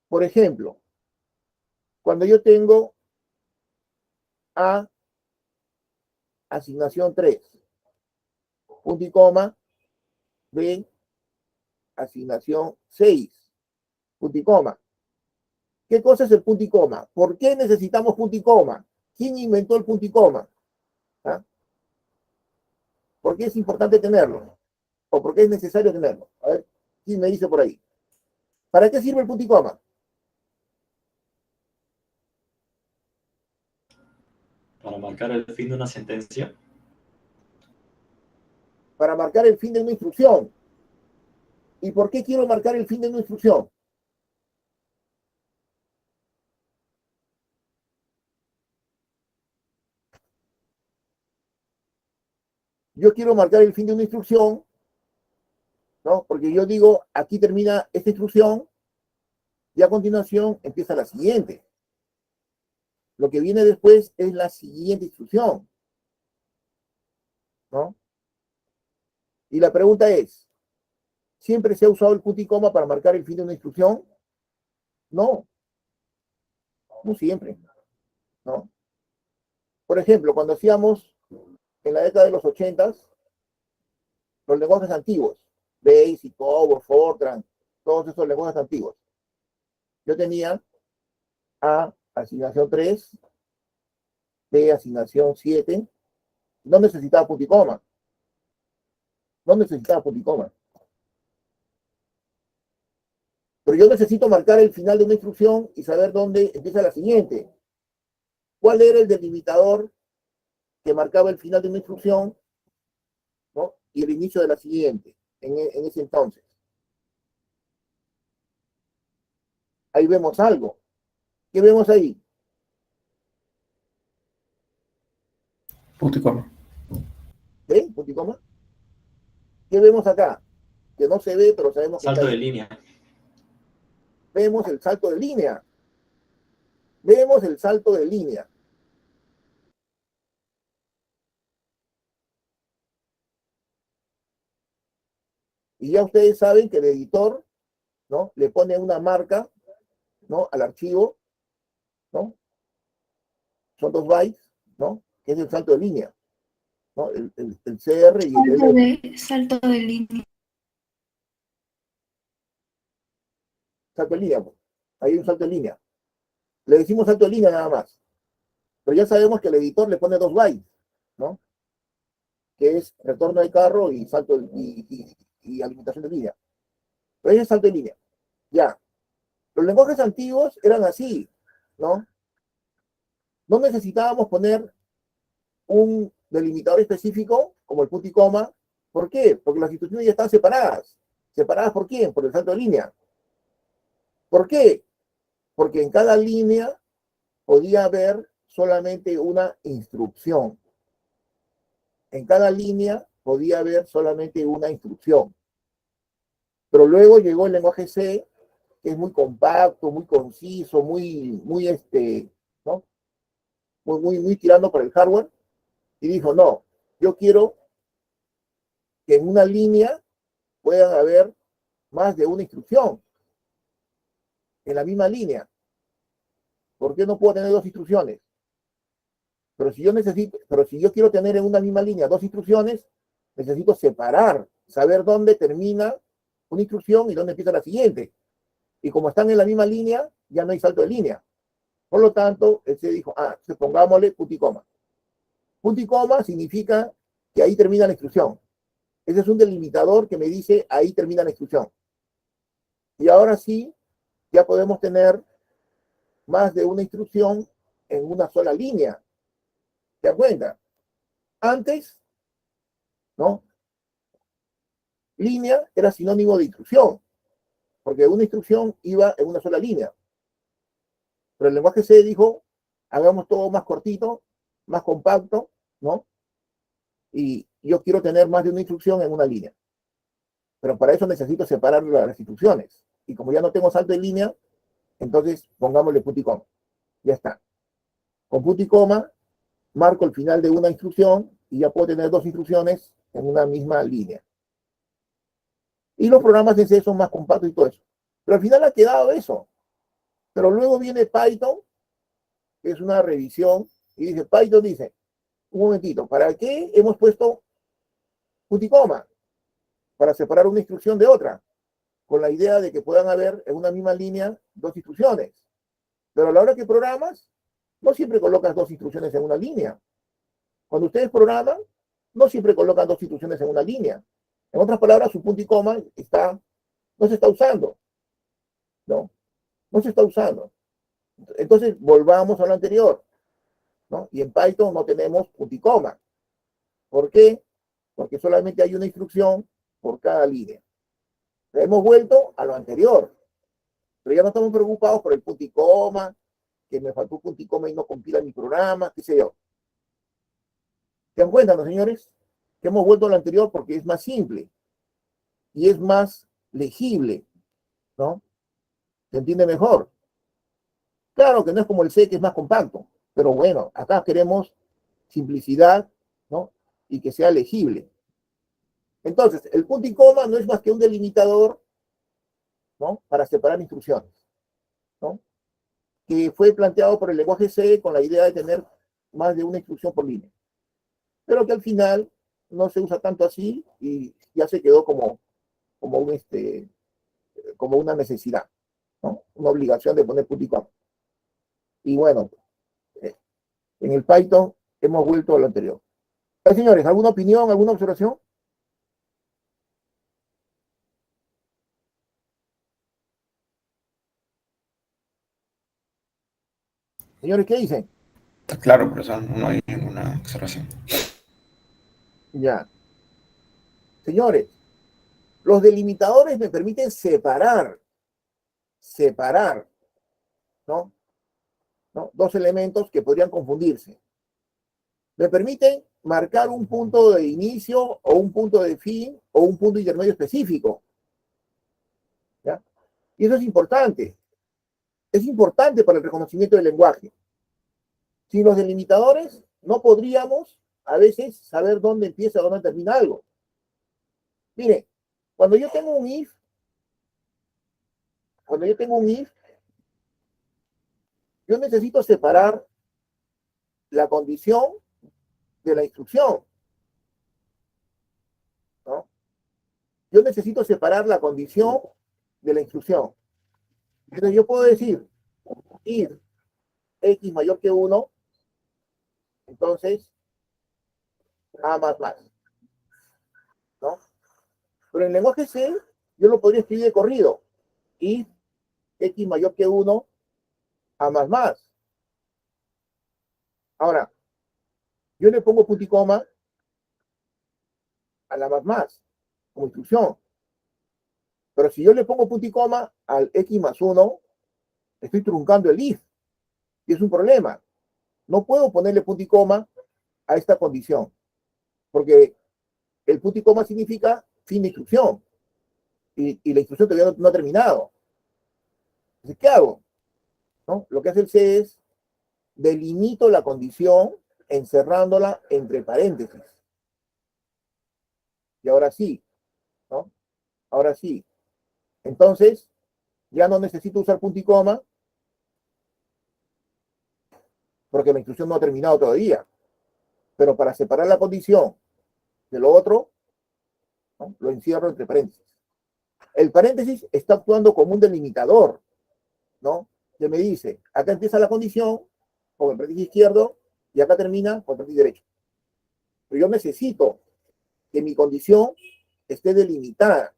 por ejemplo, cuando yo tengo A, asignación 3, punto y coma, B, asignación 6, punto y coma. ¿Qué cosa es el punto y coma? ¿Por qué necesitamos punto y coma? ¿Quién inventó el punto y coma? ¿Ah? ¿Por qué es importante tenerlo? ¿O por qué es necesario tenerlo? A ver, ¿quién me dice por ahí? ¿Para qué sirve el punto y coma? Para marcar el fin de una sentencia. Para marcar el fin de una instrucción. ¿Y por qué quiero marcar el fin de una instrucción? Yo quiero marcar el fin de una instrucción, ¿no? Porque yo digo, aquí termina esta instrucción y a continuación empieza la siguiente. Lo que viene después es la siguiente instrucción, ¿no? Y la pregunta es, ¿Siempre se ha usado el punto y coma para marcar el fin de una instrucción? No, no siempre, ¿no? Por ejemplo, cuando hacíamos en la década de los 80 los lenguajes antiguos, Basic, COBOL, Fortran, todos esos lenguajes antiguos, yo tenía A, asignación 3, B, asignación 7, no necesitaba punto y coma, no necesitaba punto y coma. Pero yo necesito marcar el final de una instrucción y saber dónde empieza la siguiente. ¿Cuál era el delimitador que marcaba el final de una instrucción, ¿no? Y el inicio de la siguiente, en ese entonces? Ahí vemos algo. ¿Qué vemos ahí? Punto y coma. ¿Ve? Punto y coma. ¿Qué vemos acá? Que no se ve, pero sabemos que Salto está de ahí. línea. Vemos el salto de línea. Vemos el salto de línea. Y ya ustedes saben que el editor, ¿no? Le pone una marca, ¿no? Al archivo, ¿no? Son 2 bytes, ¿no? Que es el salto de línea, ¿no? El CR y el LR. Salto de línea. Salto de línea, pues. Ahí hay un salto de línea. Le decimos salto de línea nada más. Pero ya sabemos que el editor le pone 2 bytes, ¿no? Que es retorno de carro y salto y alimentación de línea. Pero ahí es salto de línea. Ya. Los lenguajes antiguos eran así, ¿no? No necesitábamos poner un delimitador específico, como el punto y coma. ¿Por qué? Porque las instrucciones ya están separadas. ¿Separadas por quién? Por el salto de línea. ¿Por qué? Porque en cada línea podía haber solamente una instrucción. En cada línea podía haber solamente una instrucción. Pero luego llegó el lenguaje C, que es muy compacto, muy conciso, ¿no? Muy tirando por el hardware, y dijo, no, yo quiero que en una línea puedan haber más de una instrucción. En la misma línea. ¿Por qué no puedo tener 2 instrucciones? Pero si yo quiero tener en una misma línea 2 instrucciones, necesito separar, saber dónde termina una instrucción y dónde empieza la siguiente. Y como están en la misma línea, ya no hay salto de línea. Por lo tanto, él se dijo, pongámosle punto y coma. Punto y coma significa que ahí termina la instrucción. Ese es un delimitador que me dice, ahí termina la instrucción. Y ahora sí, ya podemos tener más de una instrucción en una sola línea. ¿Te das cuenta? Antes, ¿no? Línea era sinónimo de instrucción, porque una instrucción iba en una sola línea. Pero el lenguaje C dijo, hagamos todo más cortito, más compacto, ¿no? Y yo quiero tener más de una instrucción en una línea. Pero para eso necesito separar las instrucciones. Y como ya no tengo salto de línea, entonces pongámosle punto y coma. Ya está. Con punto y coma, marco el final de una instrucción y ya puedo tener 2 instrucciones en una misma línea. Y los programas en C son más compactos y todo eso. Pero al final ha quedado eso. Pero luego viene Python, que es una revisión, y dice, Python dice, un momentito, ¿para qué hemos puesto punto y coma? Para separar una instrucción de otra, con la idea de que puedan haber en una misma línea 2 instrucciones. Pero a la hora que programas, no siempre colocas 2 instrucciones en una línea. Cuando ustedes programan, no siempre colocan 2 instrucciones en una línea. En otras palabras, su punto y coma no se está usando. No se está usando. Entonces, volvamos a lo anterior, ¿no? Y en Python no tenemos punto y coma. ¿Por qué? Porque solamente hay una instrucción por cada línea. Hemos vuelto a lo anterior. Pero ya no estamos preocupados por el punto y coma, que me faltó punto y coma y no compila mi programa, qué sé yo. ¿Se dan cuenta, no, señores? Que hemos vuelto a lo anterior porque es más simple y es más legible, ¿no? Se entiende mejor. Claro que no es como el C, que es más compacto, pero bueno, acá queremos simplicidad, ¿no? Y que sea legible. Entonces, el punto y coma no es más que un delimitador, ¿no? Para separar instrucciones, ¿no? Que fue planteado por el lenguaje C con la idea de tener más de una instrucción por línea. Pero que al final no se usa tanto así y ya se quedó como una necesidad, ¿no? Una obligación de poner punto y coma. Y bueno, en el Python hemos vuelto a lo anterior. Señores, ¿alguna opinión, alguna observación? Señores, ¿qué dicen? Está claro, profesor, no hay ninguna observación. Ya. Señores, los delimitadores me permiten separar, ¿no? Dos elementos que podrían confundirse. Me permiten marcar un punto de inicio o un punto de fin o un punto intermedio específico. ¿Ya? Y eso es importante. Es importante para el reconocimiento del lenguaje. Sin los delimitadores no podríamos a veces saber dónde empieza o dónde termina algo. Mire, cuando yo tengo un if, yo necesito separar la condición de la instrucción, ¿no? Yo necesito separar la condición de la instrucción. Entonces yo puedo decir, if x mayor que 1, entonces a más, ¿no? Pero en el lenguaje C, yo lo podría escribir de corrido. If x mayor que 1, a más. Ahora, yo le pongo punto y coma a la más, como instrucción. Pero si yo le pongo punto y coma al x más 1, estoy truncando el if. Y es un problema. No puedo ponerle punto y coma a esta condición. Porque el punto y coma significa fin de instrucción. Y la instrucción todavía no ha terminado. Entonces, ¿qué hago? ¿No? Lo que hace el C es delimito la condición encerrándola entre paréntesis. Y ahora sí, ¿no? Ahora sí. Entonces, ya no necesito usar punto y coma porque la instrucción no ha terminado todavía. Pero para separar la condición de lo otro, ¿no? Lo encierro entre paréntesis. El paréntesis está actuando como un delimitador, ¿no? Que me dice, acá empieza la condición con el paréntesis izquierdo y acá termina con el paréntesis derecho. Pero yo necesito que mi condición esté delimitada.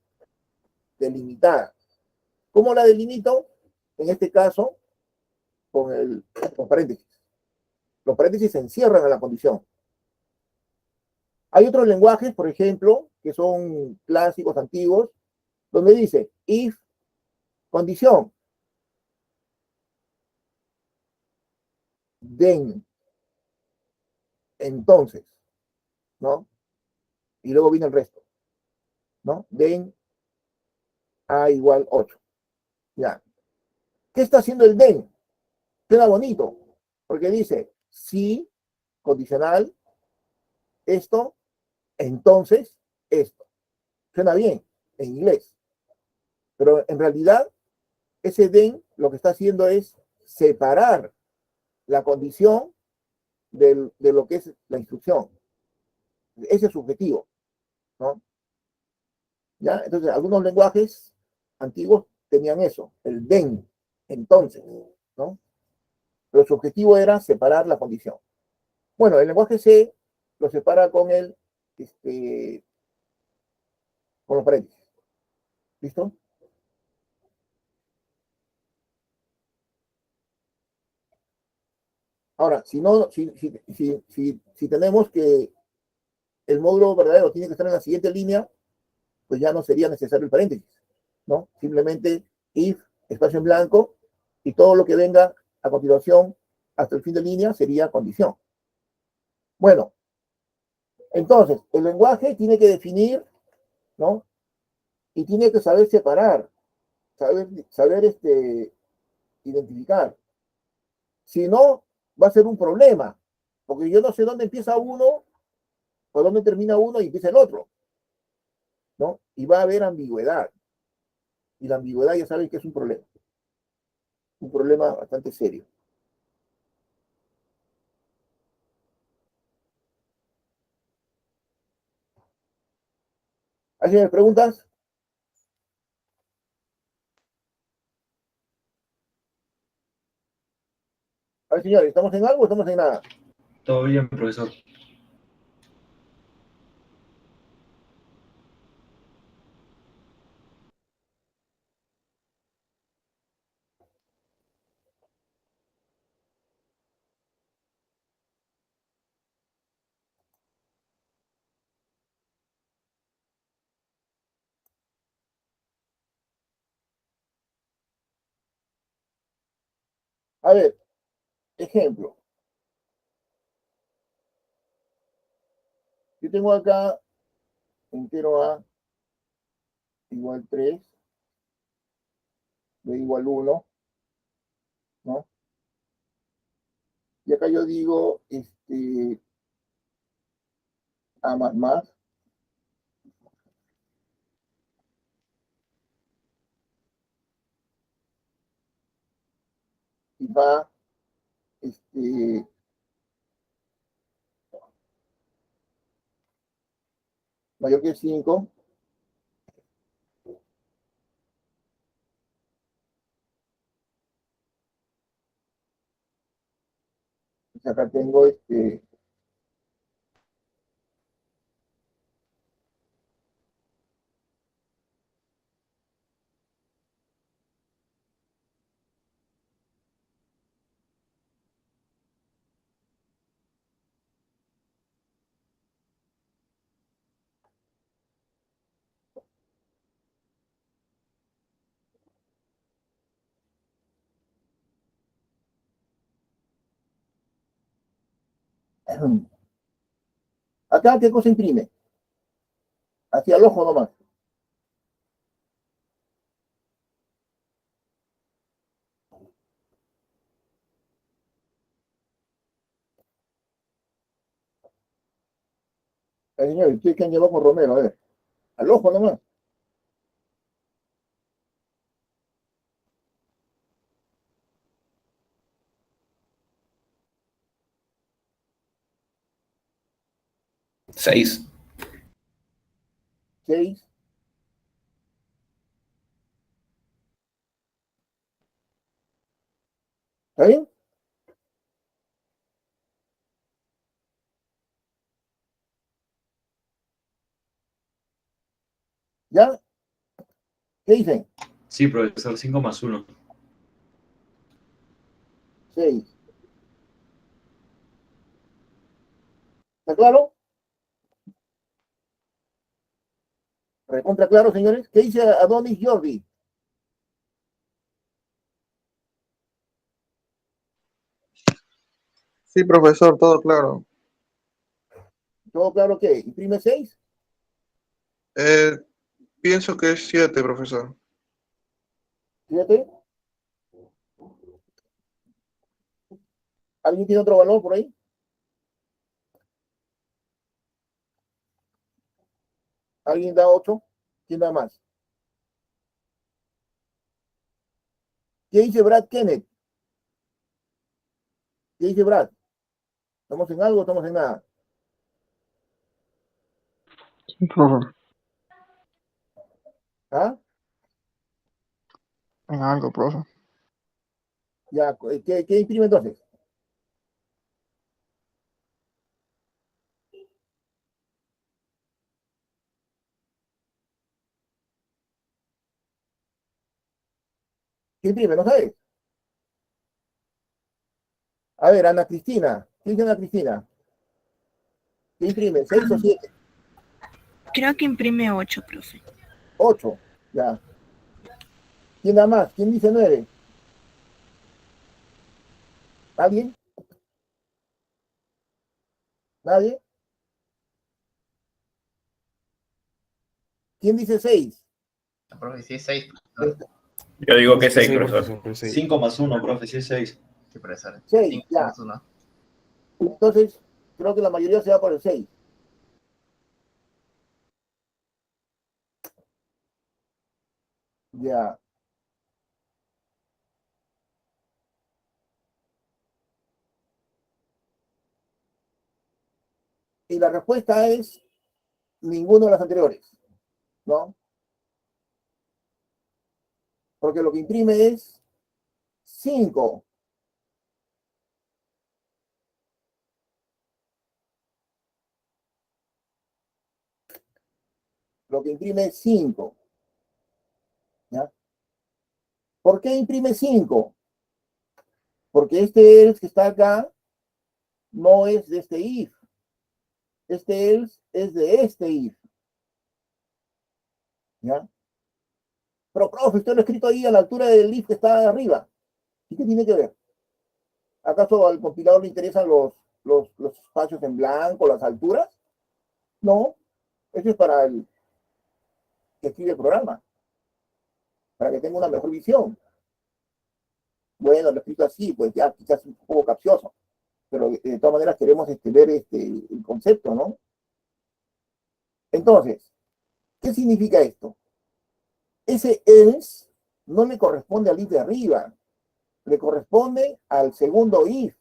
¿Cómo la delimito? En este caso, con paréntesis. Los paréntesis se encierran en la condición. Hay otros lenguajes, por ejemplo, que son clásicos, antiguos, donde dice if, condición, then, entonces, ¿no? Y luego viene el resto, ¿no? Then a igual 8. Ya. ¿Qué está haciendo el then? Suena bonito, porque dice si, condicional, esto, entonces, esto. Suena bien en inglés. Pero en realidad, ese then lo que está haciendo es separar la condición de lo que es la instrucción. Ese es su objetivo, ¿no? ¿Ya? Entonces, algunos lenguajes antiguos tenían eso, el then, entonces, ¿no? Pero su objetivo era separar la condición. Bueno, el lenguaje C lo separa con con los paréntesis. ¿Listo? Ahora, si tenemos que el módulo verdadero tiene que estar en la siguiente línea, pues ya no sería necesario el paréntesis, ¿no? Simplemente if, espacio en blanco, y todo lo que venga a continuación hasta el fin de línea sería condición. Bueno, entonces, el lenguaje tiene que definir, ¿no? Y tiene que saber separar, saber identificar. Si no, va a ser un problema, porque yo no sé dónde empieza uno, o dónde termina uno y empieza el otro. ¿no? Y va a haber ambigüedad. Y la ambigüedad ya saben que es un problema bastante serio. ¿Alguien me preguntas? A ver, señores, ¿estamos en algo o estamos en nada? Todo bien, profesor. A ver, ejemplo. Yo tengo acá entero A igual 3, B igual 1, ¿no? Y acá yo digo, A más, y va, mayor que 5, y acá tengo, acá, ¿qué cosa imprime? Hacia el ojo nomás. Señor, ¿ustedes qué han llevado con Romero? A ver, al ojo nomás. Seis. 6. ¿Está bien? ¿Ya? ¿Qué dicen? Sí, profesor, 5 más 1. 6. ¿Está claro? ¿Recontra claro, señores? ¿Qué dice Adonis Jordi? Sí, profesor, todo claro. ¿Todo claro qué? ¿Imprime 6? Eh, Pienso que es 7, profesor. Fíjate. ¿Alguien tiene otro valor por ahí? ¿Alguien da 8? ¿Quién da más? ¿Qué dice Brad Kenneth? ¿Qué dice Brad? ¿Estamos en algo o estamos en nada? Sí, profe. ¿Ah? En algo, profe. Ya, ¿qué imprime entonces? ¿Qué imprime? ¿No sabes? A ver, Ana Cristina. ¿Qué dice Ana Cristina? ¿Qué imprime? ¿6 o 7? Creo que imprime 8, profe. 8. Ya. ¿Quién da más? ¿Quién dice 9? ¿Alguien? ¿Nadie? ¿Quién dice 6? Profe, sí es 6. Yo digo que Sí, seis, sí, profesor. profesor, sí. 5 más 1, profe, sí es 6. Sí, profesor. 6, 5 ya. más 1. Entonces, creo que la mayoría se va por el 6. Ya. Y la respuesta es ninguno de las anteriores, ¿no? Porque lo que imprime es 5. Lo que imprime es 5. ¿Ya? ¿Por qué imprime 5? Porque este else que está acá no es de este if. Este else es de este if. ¿Ya? Pero, profe, usted lo ha escrito ahí a la altura del if que está arriba. ¿Y qué tiene que ver? ¿Acaso al compilador le interesan los espacios en blanco, las alturas? No, eso es para el que escribe el programa, para que tenga una mejor visión. Bueno, lo he escrito así, pues ya quizás un poco capcioso, pero de todas maneras queremos ver el concepto, ¿no? Entonces, ¿qué significa esto? Ese else no le corresponde al if de arriba, le corresponde al segundo if.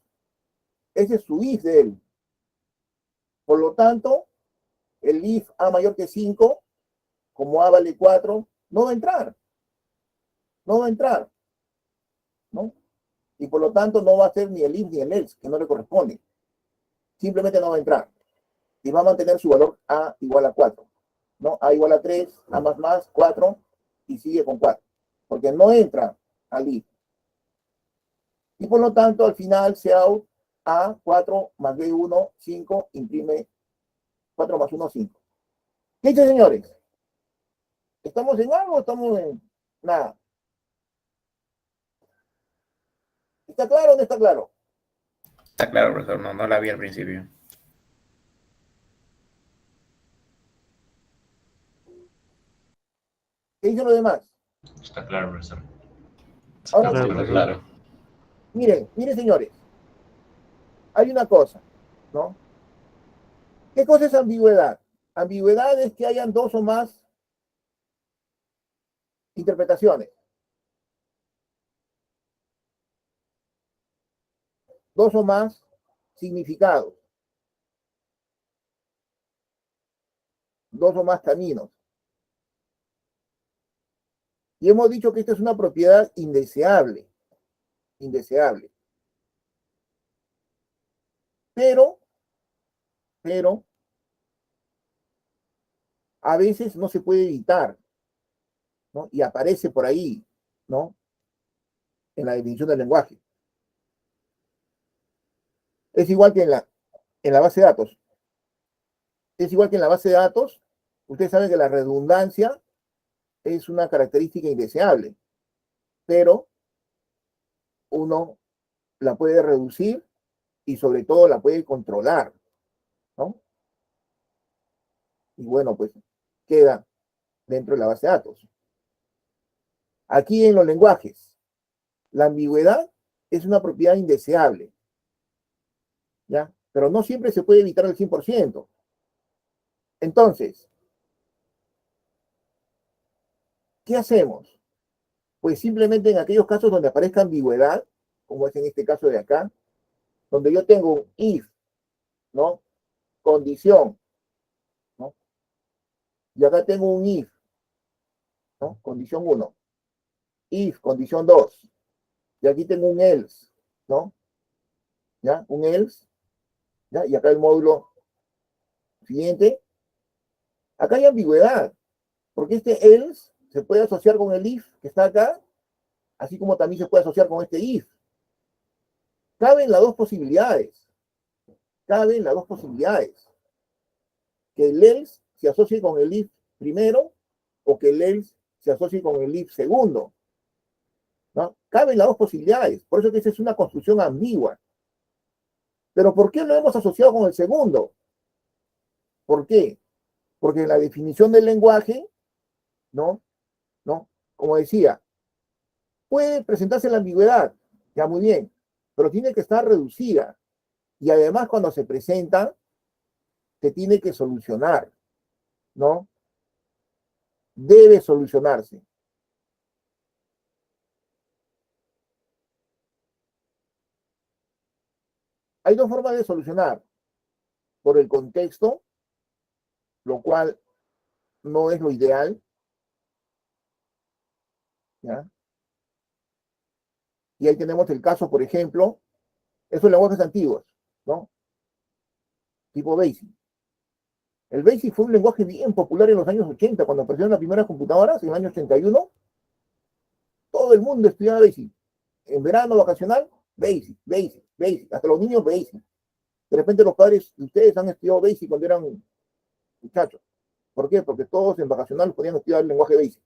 Ese es su if de él. Por lo tanto, el if a mayor que 5, como a vale 4, no va a entrar. No va a entrar. ¿No? Y por lo tanto no va a ser ni el if ni el else, que no le corresponde. Simplemente no va a entrar. Y va a mantener su valor a igual a 4. ¿No? A igual a 3, a más, 4, y sigue con 4. Porque no entra al if. Y por lo tanto, al final, Cout A, 4 más B1, 5, imprime 4 más 1, 5. ¿Qué dice, señores? ¿Estamos en algo o estamos en nada? ¿Está claro o no está claro? Está claro, profesor, no la vi al principio. ¿Qué dicen los demás? Está claro, profesor. Ahora, Está súper claro. miren, señores. Hay una cosa, ¿no? ¿Qué cosa es ambigüedad? Ambigüedad es que hayan dos o más interpretaciones. Dos o más significados. Dos o más caminos. Y hemos dicho que esta es una propiedad indeseable. Indeseable. Pero, a veces no se puede evitar, ¿no? Y aparece por ahí, ¿no? En la definición del lenguaje. Es igual que en la base de datos. Es igual que en la base de datos. Ustedes saben que la redundancia es una característica indeseable, pero uno la puede reducir y sobre todo la puede controlar, ¿no? Y bueno, pues queda dentro de la base de datos. Aquí en los lenguajes, la ambigüedad es una propiedad indeseable, ¿ya? Pero no siempre se puede evitar al 100%. Entonces, ¿qué hacemos? Pues simplemente en aquellos casos donde aparezca ambigüedad, como es en este caso de acá, donde yo tengo un if, ¿no? Condición, ¿no? Y acá tengo un if, ¿no? Condición 1. If, condición 2. Y aquí tengo un else, ¿no? ¿Ya? Un else, ¿ya? Y acá el módulo siguiente. Acá hay ambigüedad, porque este else se puede asociar con el if que está acá, así como también se puede asociar con este if. Caben las dos posibilidades. Caben las dos posibilidades. Que el else se asocie con el if primero o que el else se asocie con el if segundo. ¿No? Caben las dos posibilidades. Por eso que esa es una construcción ambigua. Pero ¿por qué lo hemos asociado con el segundo? ¿Por qué? Porque en la definición del lenguaje, ¿no? Como decía, puede presentarse la ambigüedad, ya muy bien, pero tiene que estar reducida. Y además cuando se presenta, se tiene que solucionar, ¿no? Debe solucionarse. Hay dos formas de solucionar. Por el contexto, lo cual no es lo ideal. ¿Ya? Y ahí tenemos el caso, por ejemplo, esos lenguajes antiguos, ¿no? Tipo BASIC. El BASIC fue un lenguaje bien popular en los años 80, cuando aparecieron las primeras computadoras, en el año 81. Todo el mundo estudiaba BASIC. En verano vacacional, BASIC, BASIC, BASIC. Hasta los niños BASIC. De repente los padres de ustedes han estudiado BASIC cuando eran muchachos. ¿Por qué? Porque todos en vacacional podían estudiar el lenguaje BASIC.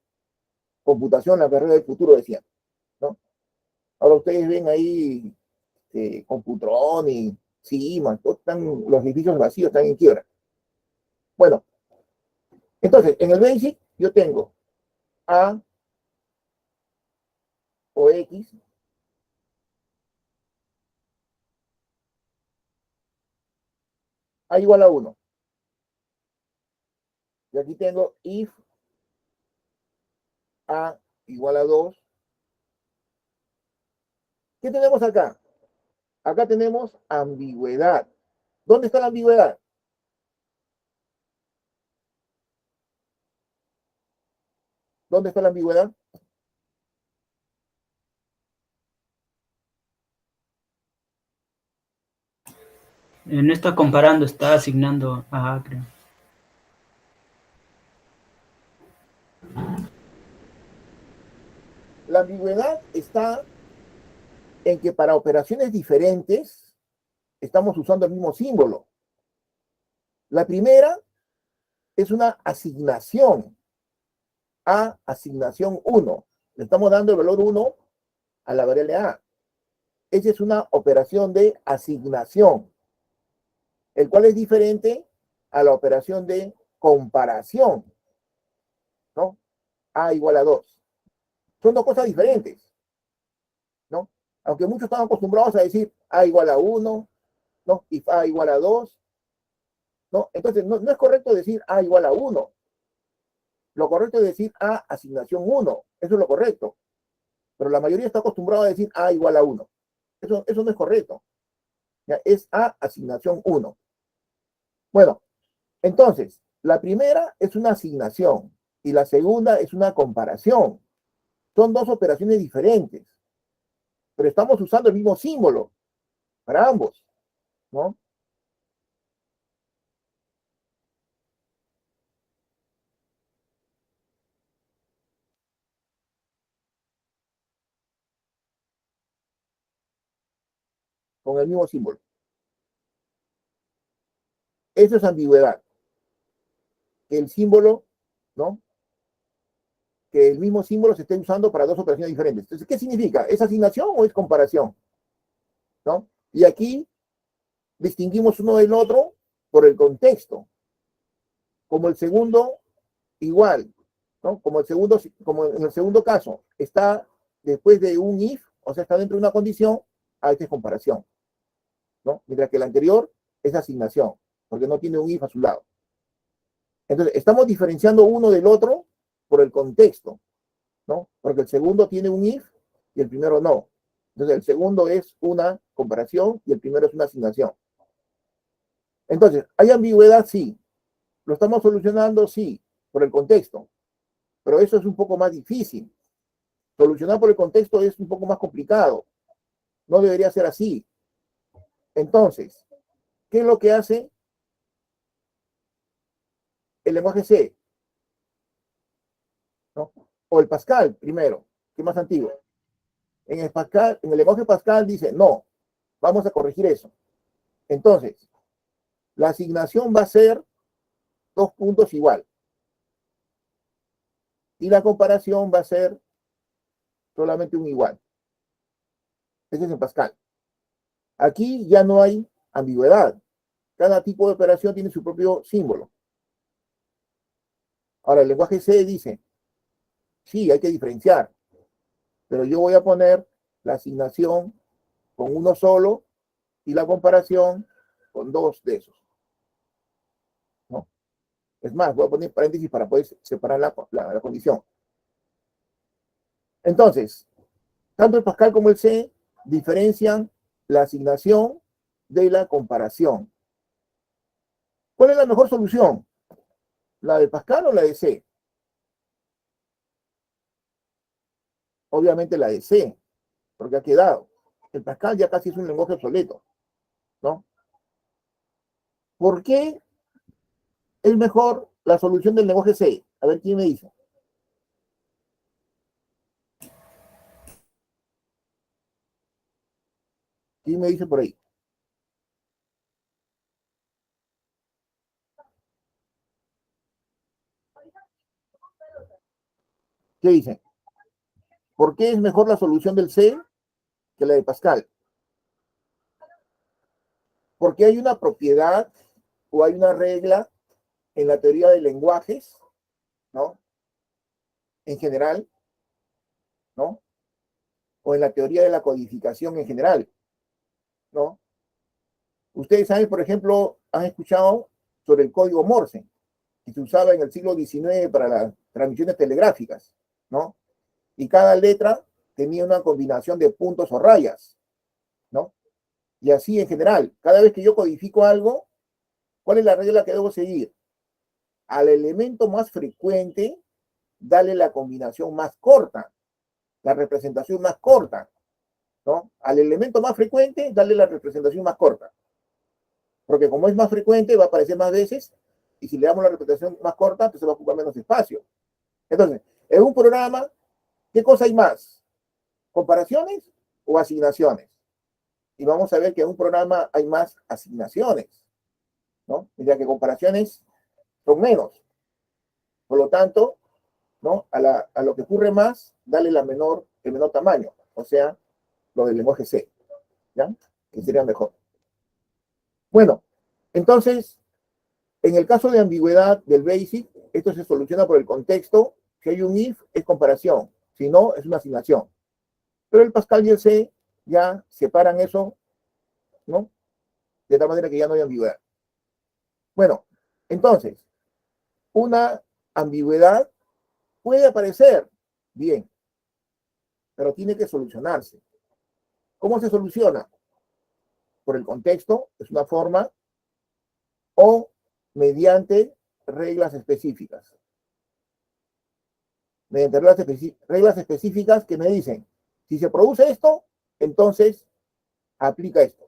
Computación, la carrera del futuro, decían, ¿no? Ahora ustedes ven ahí Computron y Siemens, los edificios vacíos están en quiebra. Bueno, entonces, en el BASIC yo tengo A o X A igual a 1. Y aquí tengo if A igual a 2. ¿Qué tenemos acá? Acá tenemos ambigüedad. ¿Dónde está la ambigüedad? ¿Dónde está la ambigüedad? No está comparando, está asignando a A, creo. La ambigüedad está en que para operaciones diferentes estamos usando el mismo símbolo. La primera es una asignación. A asignación 1. Le estamos dando el valor 1 a la variable A. Esa es una operación de asignación, el cual es diferente a la operación de comparación, ¿no? A igual a 2. Son dos cosas diferentes, ¿no? Aunque muchos están acostumbrados a decir A igual a 1, ¿no? Y A igual a 2, ¿no? Entonces, no es correcto decir A igual a 1. Lo correcto es decir A asignación 1. Eso es lo correcto. Pero la mayoría está acostumbrada a decir A igual a 1. Eso no es correcto. ¿Ya? Es A asignación 1. Bueno, entonces, la primera es una asignación y la segunda es una comparación. Son dos operaciones diferentes, pero estamos usando el mismo símbolo para ambos, ¿no? Con el mismo símbolo. Eso es ambigüedad. Que el símbolo, ¿no? Que el mismo símbolo se esté usando para dos operaciones diferentes. Entonces, ¿qué significa? ¿Es asignación o es comparación? ¿No? Y aquí distinguimos uno del otro por el contexto. Como el segundo, igual, ¿no? Como en el segundo caso, está después de un if, o sea, está dentro de una condición, esta es comparación, ¿no? Mientras que el anterior es asignación, porque no tiene un if a su lado. Entonces, estamos diferenciando uno del otro por el contexto, ¿no? Porque el segundo tiene un if y el primero no. Entonces, el segundo es una comparación y el primero es una asignación. Entonces, ¿hay ambigüedad? Sí. ¿Lo estamos solucionando? Sí, por el contexto. Pero eso es un poco más difícil. Solucionar por el contexto es un poco más complicado. No debería ser así. Entonces, ¿qué es lo que hace el lenguaje C? ¿No? O el Pascal, primero, que es más antiguo. En el lenguaje Pascal dice, no, vamos a corregir eso. Entonces, la asignación va a ser 2 puntos igual. Y la comparación va a ser solamente un igual. Ese es en Pascal. Aquí ya no hay ambigüedad. Cada tipo de operación tiene su propio símbolo. Ahora, el lenguaje C dice, sí, hay que diferenciar, pero yo voy a poner la asignación con uno solo y la comparación con 2 de esos. ¿No? Es más, voy a poner paréntesis para poder separar la condición. Entonces, tanto el Pascal como el C diferencian la asignación de la comparación. ¿Cuál es la mejor solución? ¿La de Pascal o la de C? Obviamente la de C, porque ha quedado. El Pascal ya casi es un lenguaje obsoleto, ¿no? ¿Por qué es mejor la solución del lenguaje C? A ver, ¿quién me dice? ¿Quién me dice por ahí? ¿Qué dicen? ¿Por qué es mejor la solución del C que la de Pascal? Porque hay una propiedad o hay una regla en la teoría de lenguajes, ¿no? En general, ¿no? O en la teoría de la codificación en general, ¿no? Ustedes saben, por ejemplo, han escuchado sobre el código Morse, que se usaba en el siglo XIX para las transmisiones telegráficas, ¿no? Y cada letra tenía una combinación de puntos o rayas, ¿no? Y así en general, cada vez que yo codifico algo, ¿cuál es la regla que debo seguir? Al elemento más frecuente, dale la combinación más corta, la representación más corta, ¿no? Al elemento más frecuente, dale la representación más corta. Porque como es más frecuente, va a aparecer más veces, y si le damos la representación más corta, entonces va a ocupar menos espacio. Entonces, en un programa, ¿qué cosa hay más? ¿Comparaciones o asignaciones? Y vamos a ver que en un programa hay más asignaciones, ¿no? Ya que comparaciones son menos. Por lo tanto, ¿no? A lo que ocurre más, dale el menor tamaño, o sea, lo del lenguaje C, ¿ya? Que sería mejor. Bueno, entonces, en el caso de ambigüedad del BASIC, esto se soluciona por el contexto. Si hay un if, es comparación. Si no, es una asignación. Pero el Pascal y el C ya separan eso, ¿no? De tal manera que ya no hay ambigüedad. Bueno, entonces, una ambigüedad puede aparecer, bien, pero tiene que solucionarse. ¿Cómo se soluciona? Por el contexto, es una forma, o mediante reglas específicas. Mediante reglas específicas que me dicen, si se produce esto, entonces aplica esto.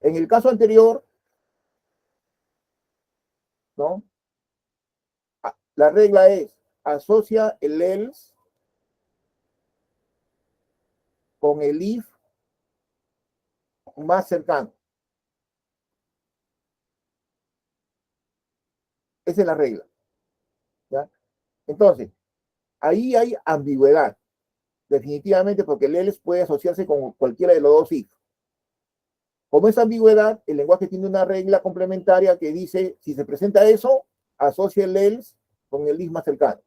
En el caso anterior, ¿no? La regla es, asocia el else con el if más cercano. Esa es la regla, ¿ya? Entonces, ahí hay ambigüedad, definitivamente, porque el else puede asociarse con cualquiera de los dos if. Como es ambigüedad, el lenguaje tiene una regla complementaria que dice, si se presenta eso, asocia el else con el if más cercano.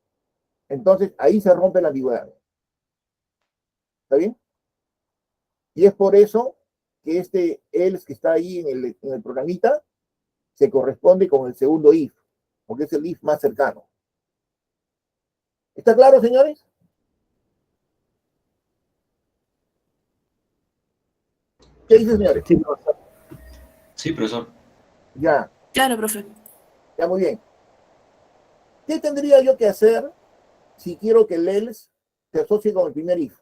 Entonces, ahí se rompe la ambigüedad. ¿Está bien? Y es por eso que este else que está ahí en el programita se corresponde con el segundo if, porque es el if más cercano. ¿Está claro, señores? ¿Qué dicen, señores? Sí, profesor. Sí, profesor. Ya, Claro, profe. ya muy bien. ¿Qué tendría yo que hacer si quiero que el else se asocie con el primer if?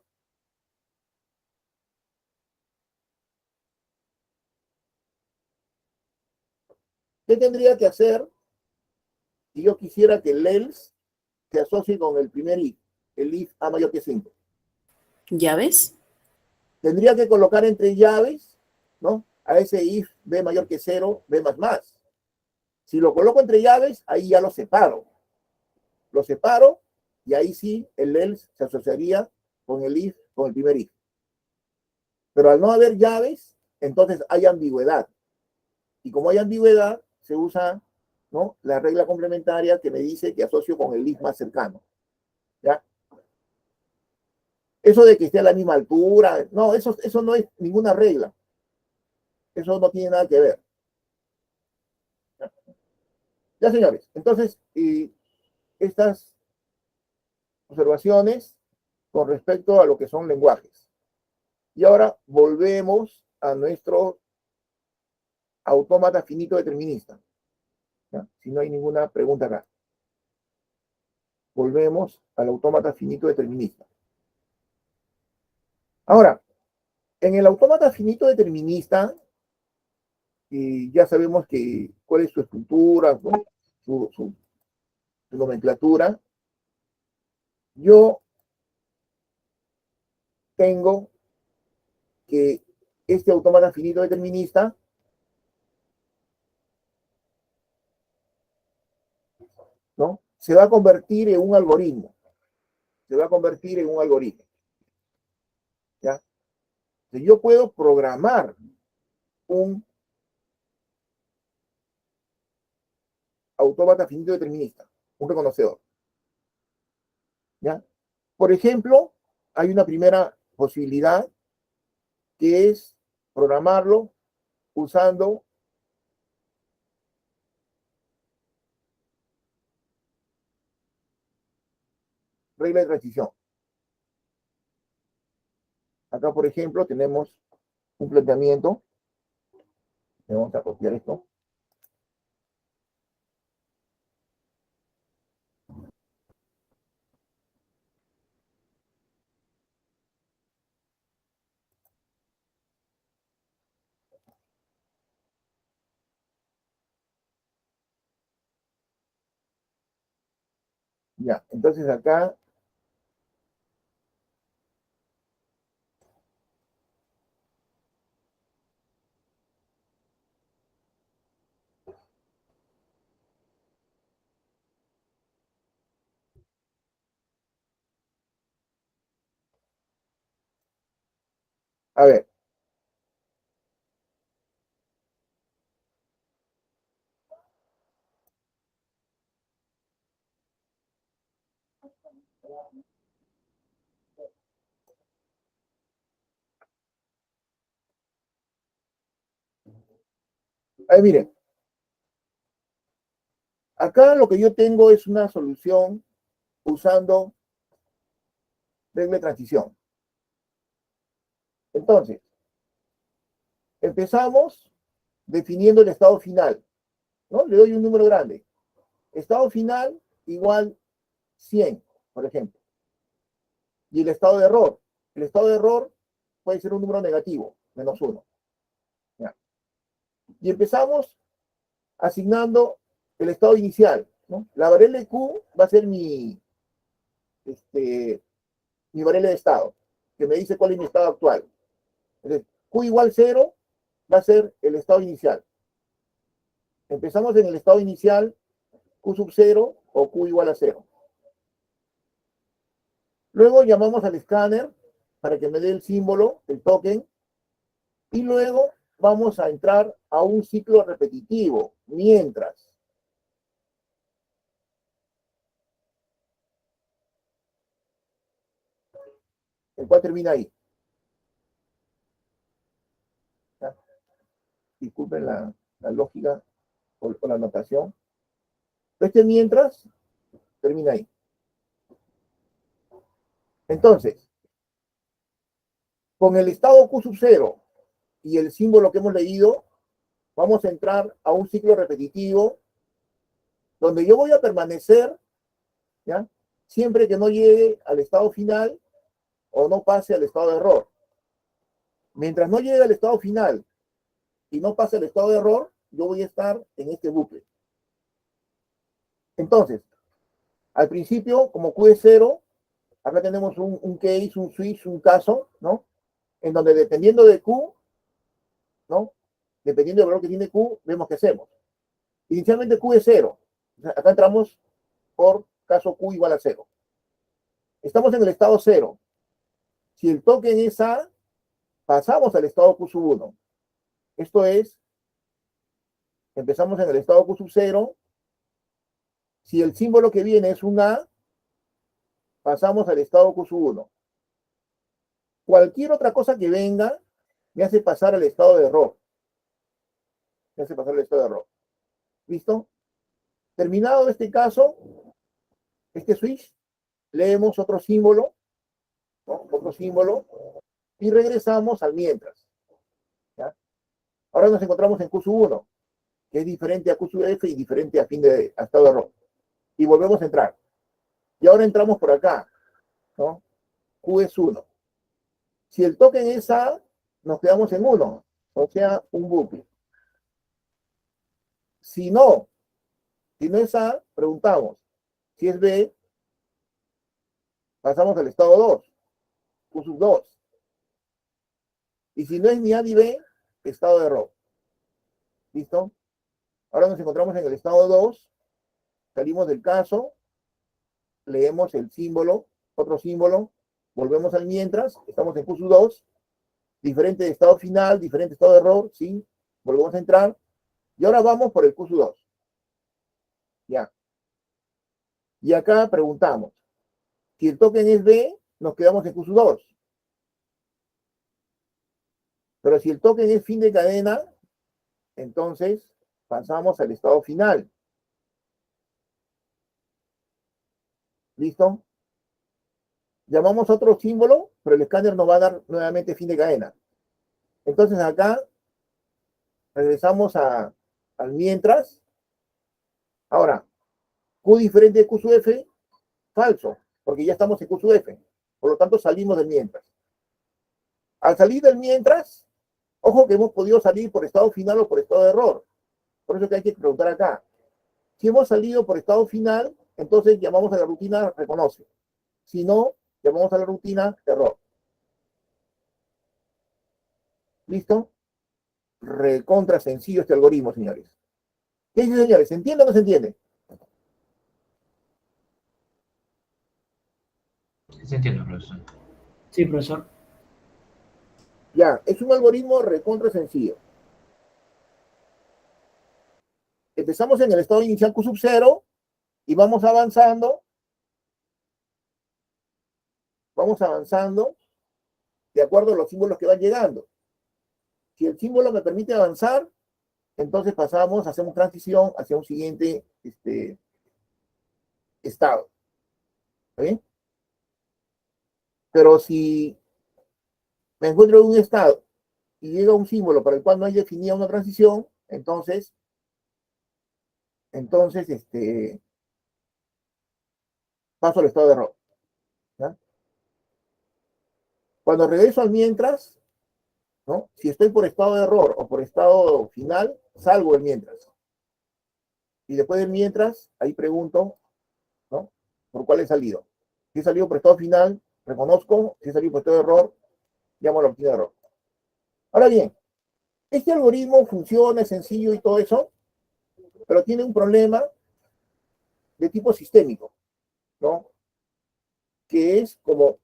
¿Qué tendría que hacer si yo quisiera que el else se asocie con el primer if, el if A mayor que 5? ¿Llaves? Tendría que colocar entre llaves, ¿no? A ese if B mayor que 0, B más más. Si lo coloco entre llaves, ahí ya lo separo. Lo separo y ahí sí el else se asociaría con el if, con el primer if. Pero al no haber llaves, entonces hay ambigüedad. Y como hay ambigüedad, se usa, ¿no? La regla complementaria que me dice que asocio con el if más cercano. ¿Ya? Eso de que esté a la misma altura, no, eso no es ninguna regla. Eso no tiene nada que ver. Ya, señores, entonces, estas observaciones con respecto a lo que son lenguajes. Y ahora volvemos a nuestro autómata finito determinista. ¿Ya? Si no hay ninguna pregunta acá. Volvemos al autómata finito determinista. Ahora, en el autómata finito determinista, ya sabemos cuál es su estructura, ¿no? su nomenclatura. Yo tengo que este autómata finito determinista ¿no? Se va a convertir en un algoritmo. Se va a convertir en un algoritmo. ¿Ya? Entonces yo puedo programar un autómata finito determinista, un reconocedor. ¿Ya? Por ejemplo, hay una primera posibilidad que es programarlo usando regla de transición. Acá, por ejemplo, tenemos un planteamiento. Vamos a copiar esto. Ya, entonces acá a ver. Ahí miren. Acá lo que yo tengo es una solución usando regla de transición. Entonces, empezamos definiendo el estado final, ¿no? Le doy un número grande. Estado final igual 100, por ejemplo. Y el estado de error. El estado de error puede ser un número negativo, -1. ¿Ya? Y empezamos asignando el estado inicial, ¿no? La variable Q va a ser mi variable de estado, que me dice cuál es mi estado actual. Entonces, Q igual 0 va a ser el estado inicial. Empezamos en el estado inicial, Q sub 0 o Q igual a 0. Luego llamamos al escáner para que me dé el símbolo, el token, y luego vamos a entrar a un ciclo repetitivo, mientras. El cual termina ahí. ¿Ya? Disculpen la lógica o la notación. Mientras termina ahí. Entonces, con el estado Q sub 0 y el símbolo que hemos leído, vamos a entrar a un ciclo repetitivo donde yo voy a permanecer, ¿ya? Siempre que no llegue al estado final o no pase al estado de error. Mientras no llegue al estado final y no pase al estado de error, yo voy a estar en este bucle. Entonces, al principio, como Q es 0, acá tenemos un case, un switch, un caso, ¿no? En donde dependiendo de Q, ¿no? Dependiendo del valor que tiene Q, vemos qué hacemos. Inicialmente Q es 0. Acá entramos por caso Q igual a 0. Estamos en el estado 0. Si el token es A, pasamos al estado Q sub 1. Esto es, empezamos en el estado Q sub 0. Si el símbolo que viene es un A, pasamos al estado Q sub 1. Cualquier otra cosa que venga me hace pasar al estado de error. Me hace pasar al estado de error. ¿Listo? Terminado este caso, este switch, leemos otro símbolo, ¿no? Otro símbolo, y regresamos al mientras. ¿Ya? Ahora nos encontramos en Q1, que es diferente a QF y diferente a estado de error. Y volvemos a entrar. Y ahora entramos por acá, ¿no? Q es 1. Si el token es A, nos quedamos en 1, o sea, un bucle. Si no es A, preguntamos. Si es B, pasamos al estado 2, Q sub 2. Y si no es ni A ni B, estado de error. ¿Listo? Ahora nos encontramos en el estado 2, salimos del caso, leemos el símbolo, otro símbolo, volvemos al mientras, estamos en Q sub 2, diferente estado final, diferente estado de error, ¿sí? Volvemos a entrar, y ahora vamos por el Q sub 2. Ya. Y acá preguntamos, si el token es B, nos quedamos en Q sub 2. Pero si el token es fin de cadena, entonces pasamos al estado final. ¿Listo? Llamamos otro símbolo, pero el escáner nos va a dar nuevamente fin de cadena. Entonces acá regresamos al mientras. Ahora, Q diferente de Q sub F, falso, porque ya estamos en Q sub F. Por lo tanto, salimos del mientras. Al salir del mientras, ojo que hemos podido salir por estado final o por estado de error. Por eso que hay que preguntar acá. Si hemos salido por estado final, entonces llamamos a la rutina reconoce. Si no, llamamos a la rutina error. ¿Listo? Recontra sencillo este algoritmo, señores. ¿Qué dice, señores? ¿Se entiende o no se entiende? Sí, entiendo, profesor. Sí, profesor. Ya, es un algoritmo recontra sencillo. Empezamos en el estado inicial Q sub 0 y vamos avanzando. Vamos avanzando de acuerdo a los símbolos que van llegando. Si el símbolo me permite avanzar, entonces pasamos, hacemos transición hacia un siguiente estado. ¿Está bien? Pero si me encuentro en un estado y llega un símbolo para el cual no hay definida una transición, entonces paso al estado de error. ¿Ya? Cuando regreso al mientras, ¿no? Si estoy por estado de error o por estado final, salgo del mientras. Y después del mientras, ahí pregunto, ¿no? ¿Por cuál he salido? Si he salido por estado final, reconozco. Si he salido por estado de error, llamo a la rutina de error. Ahora bien, este algoritmo funciona, es sencillo y todo eso, pero tiene un problema de tipo sistémico, ¿no? Que es como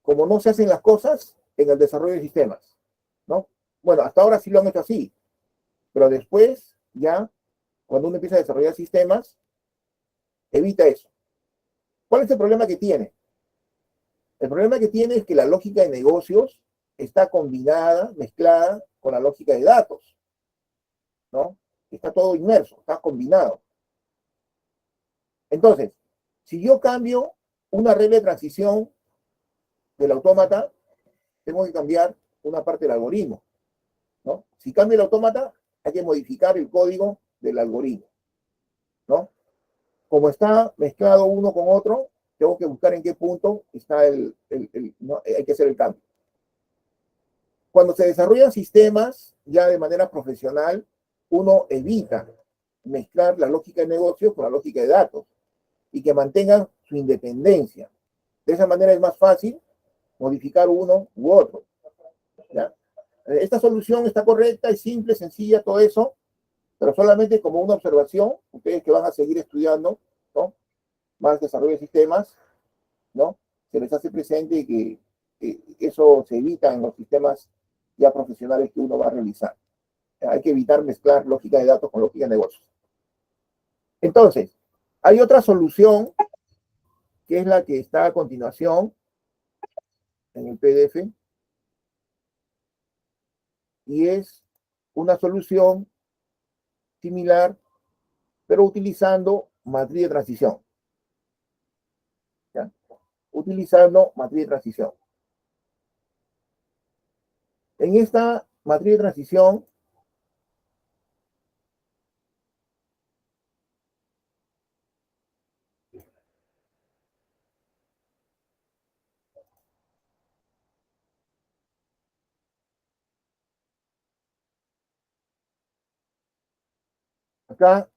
no se hacen las cosas en el desarrollo de sistemas, ¿no? Bueno, hasta ahora sí lo han hecho así, pero después, ya, cuando uno empieza a desarrollar sistemas, evita eso. ¿Cuál es el problema que tiene? El problema que tiene es que la lógica de negocios está combinada, mezclada con la lógica de datos, ¿no? Está todo inmerso, está combinado. Entonces, si yo cambio una regla de transición del autómata, tengo que cambiar una parte del algoritmo, ¿no? Si cambio el autómata, hay que modificar el código del algoritmo, ¿no? Como está mezclado uno con otro, tengo que buscar en qué punto está ¿no? Hay que hacer el cambio. Cuando se desarrollan sistemas ya de manera profesional, uno evita mezclar la lógica de negocios con la lógica de datos y que mantengan su independencia. De esa manera es más fácil modificar uno u otro. ¿Ya? Esta solución está correcta, es simple, sencilla, todo eso, pero solamente como una observación, ustedes que van a seguir estudiando, ¿no? Más desarrollo de sistemas, ¿no? Se les hace presente y que eso se evita en los sistemas ya profesionales que uno va a realizar. Hay que evitar mezclar lógica de datos con lógica de negocios. Entonces, hay otra solución, que es la que está a continuación en el PDF, y es una solución similar, pero utilizando matriz de transición. ¿Ya? Utilizando matriz de transición. En esta matriz de transición, acá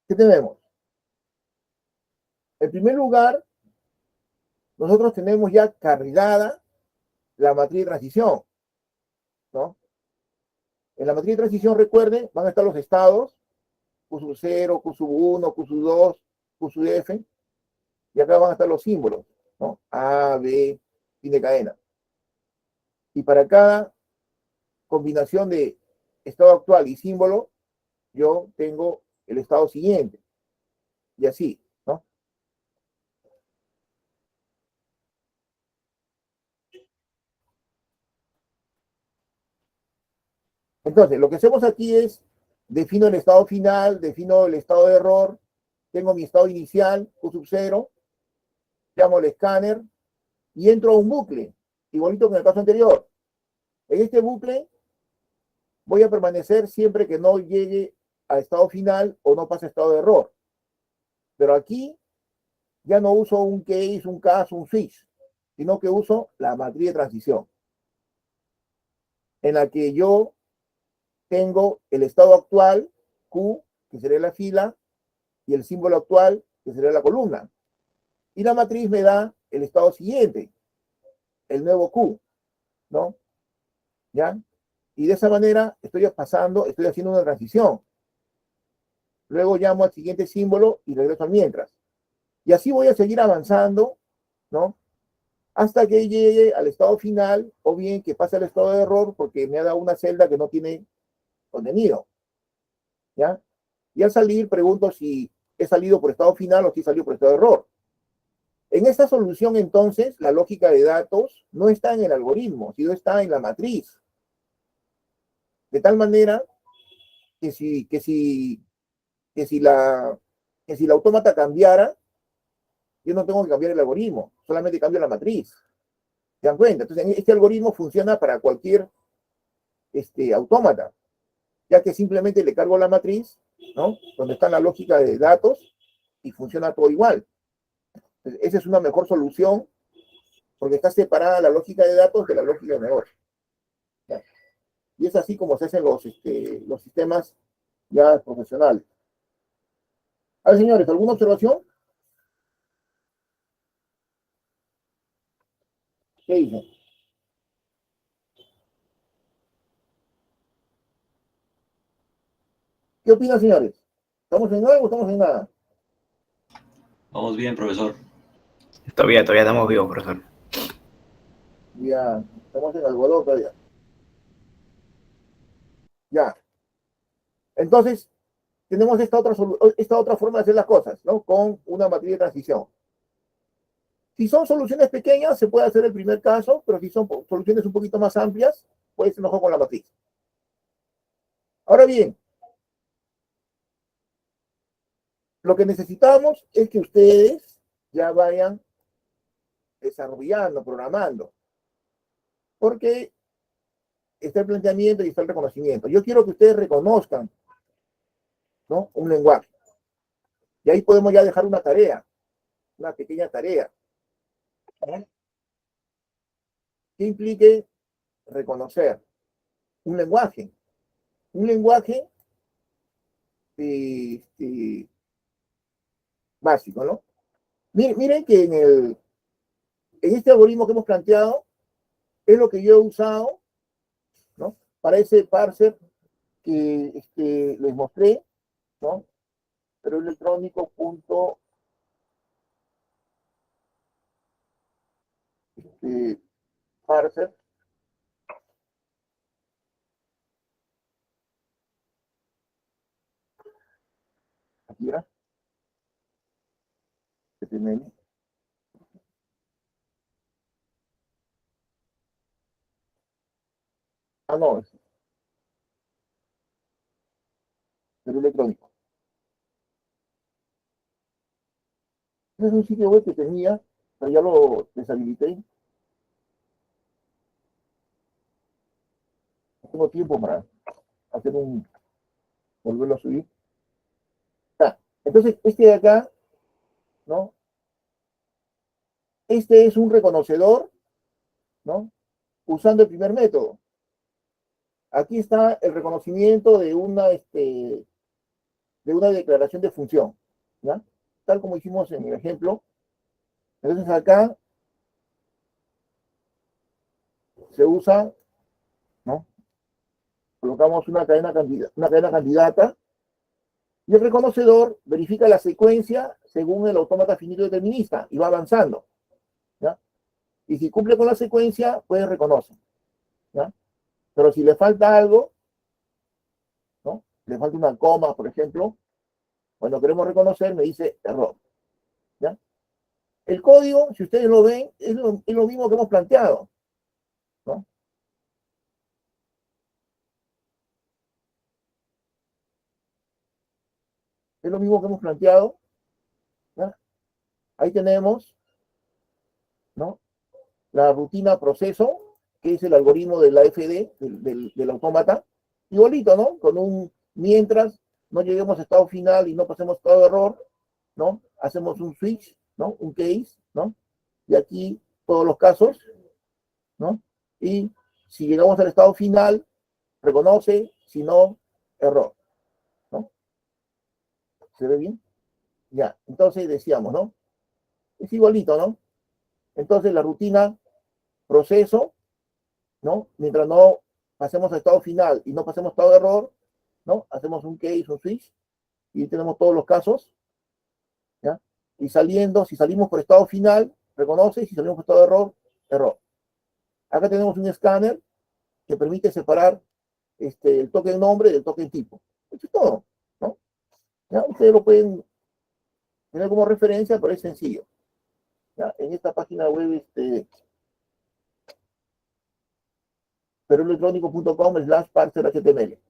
¿qué tenemos? En primer lugar, nosotros tenemos ya cargada la matriz de transición, ¿no? En la matriz de transición, recuerden, van a estar los estados, Q sub 0, Q sub 1, Q sub 2, Q sub F, y acá van a estar los símbolos, ¿no? A, B, fin de cadena. Y para cada combinación de estado actual y símbolo, yo tengo el estado siguiente. Y así, ¿no? Entonces, lo que hacemos aquí es, defino el estado final, defino el estado de error, tengo mi estado inicial, Q sub 0, llamo al escáner y entro a un bucle, igualito que en el caso anterior. En este bucle voy a permanecer siempre que no llegue a estado final o no pase a estado de error. Pero aquí ya no uso un case, un caso, un switch, sino que uso la matriz de transición, en la que yo tengo el estado actual, Q, que sería la fila, y el símbolo actual, que sería la columna. Y la matriz me da el estado siguiente, el nuevo Q, ¿no? ¿Ya? Y de esa manera estoy haciendo una transición. Luego llamo al siguiente símbolo y regreso al mientras. Y así voy a seguir avanzando, ¿no? Hasta que llegue al estado final, o bien que pase al estado de error porque me ha dado una celda que no tiene contenido, ¿ya? Y al salir pregunto si he salido por estado final o si he salido por estado de error. En esta solución, entonces, la lógica de datos no está en el algoritmo, sino está en la matriz. De tal manera que si la autómata cambiara, yo no tengo que cambiar el algoritmo, solamente cambio la matriz. ¿Se dan cuenta? Entonces, este algoritmo funciona para cualquier autómata, ya que simplemente le cargo la matriz, ¿no? Donde está la lógica de datos y funciona todo igual. Entonces, esa es una mejor solución porque está separada la lógica de datos de la lógica de negocio. ¿Ya? Y es así como se hacen los sistemas ya profesionales. A ver, señores, ¿alguna observación? ¿Qué dicen? ¿Qué opinan, señores? ¿Estamos en algo o estamos en nada? Vamos bien, profesor. Todavía estamos vivos, profesor. Ya, estamos en algodón todavía. Ya. Entonces, tenemos esta otra forma de hacer las cosas, ¿no? Con una matriz de transición. Si son soluciones pequeñas, se puede hacer el primer caso, pero si son soluciones un poquito más amplias, puede ser mejor con la matriz. Ahora bien, lo que necesitamos es que ustedes ya vayan desarrollando, programando, porque está el planteamiento y está el reconocimiento. Yo quiero que ustedes reconozcan, ¿no? Un lenguaje. Y ahí podemos ya dejar una tarea, una pequeña tarea, ¿no? Que implique reconocer un lenguaje. Un lenguaje básico, ¿no? Miren que en este algoritmo que hemos planteado es lo que yo he usado, ¿no? Para ese parser que les mostré, ¿no? Pero electrónico punto parser. Aquí era. Ah, no. Pero electrónico. Ese es un sitio web que tenía, pero ya lo deshabilité. No tengo tiempo para hacer volverlo a subir. Ah, entonces, este de acá, ¿no? Este es un reconocedor, ¿no? Usando el primer método. Aquí está el reconocimiento de una declaración de función, ¿ya? Tal como hicimos en el ejemplo. Entonces acá se usa, ¿no? Colocamos una cadena candidata y el reconocedor verifica la secuencia según el autómata finito determinista y va avanzando, ¿ya? Y si cumple con la secuencia, pues reconoce, ¿ya? Pero si le falta algo, ¿no? Le falta una coma, por ejemplo, cuando queremos reconocer, me dice error, ¿ya? El código, si ustedes lo ven, es lo mismo que hemos planteado, ¿no? Es lo mismo que hemos planteado, ¿ya? Ahí tenemos, ¿no? La rutina proceso, que es el algoritmo de la FD, del autómata, igualito, ¿no? Con un mientras no lleguemos a estado final y no pasemos estado de error, ¿no? Hacemos un switch, ¿no? Un case, ¿no? Y aquí todos los casos, ¿no? Y si llegamos al estado final, reconoce, si no, error, ¿no? ¿Se ve bien? Ya, entonces decíamos, ¿no? Es igualito, ¿no? Entonces la rutina proceso, ¿no? Mientras no pasemos a estado final y no pasemos estado de error, ¿no? Hacemos un case, un switch, y tenemos todos los casos, ¿ya? Y saliendo, si salimos por estado final, reconoce, si salimos por estado de error, error. Acá tenemos un escáner que permite separar el token nombre del token tipo. Eso es todo, ¿no? ¿Ya? Ustedes lo pueden tener como referencia, pero es sencillo. ¿Ya? En esta página web, peroelectrónico.com/parser.html.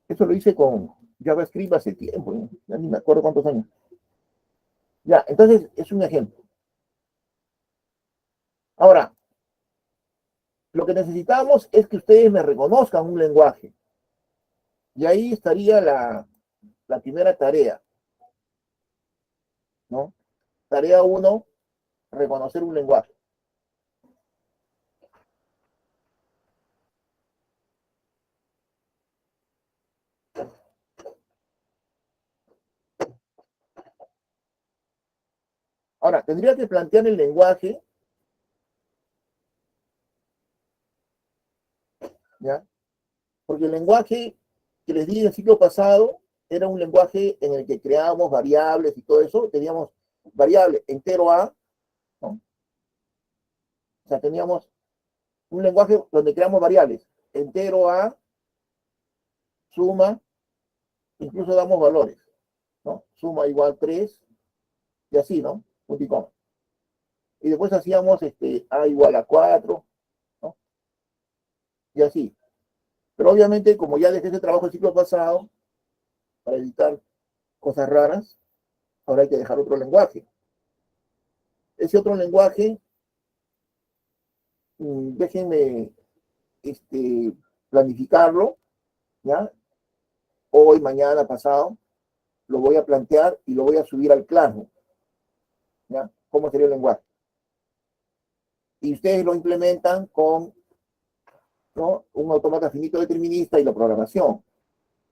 Eso lo hice con JavaScript hace tiempo, ¿no? Ya ni me acuerdo cuántos años. Ya, entonces es un ejemplo. Ahora, lo que necesitamos es que ustedes me reconozcan un lenguaje. Y ahí estaría la primera tarea, ¿no? Tarea 1, reconocer un lenguaje. Ahora, tendría que plantear el lenguaje, ¿ya? Porque el lenguaje que les di en el ciclo pasado era un lenguaje en el que creábamos variables y todo eso. Teníamos variable entero A, ¿no? O sea, teníamos un lenguaje donde creamos variables entero A, suma, incluso damos valores, ¿no? Suma igual 3, y así, ¿no? Punto y coma. Y después hacíamos A igual a 4, ¿no? Y así. Pero obviamente, como ya dejé ese trabajo el ciclo pasado, para evitar cosas raras, ahora hay que dejar otro lenguaje. Ese otro lenguaje, déjenme planificarlo, ¿ya? Hoy, mañana, pasado, lo voy a plantear y lo voy a subir al Classroom, ¿ya? ¿Cómo sería el lenguaje? Y ustedes lo implementan con, ¿no? Un autómata finito determinista y la programación.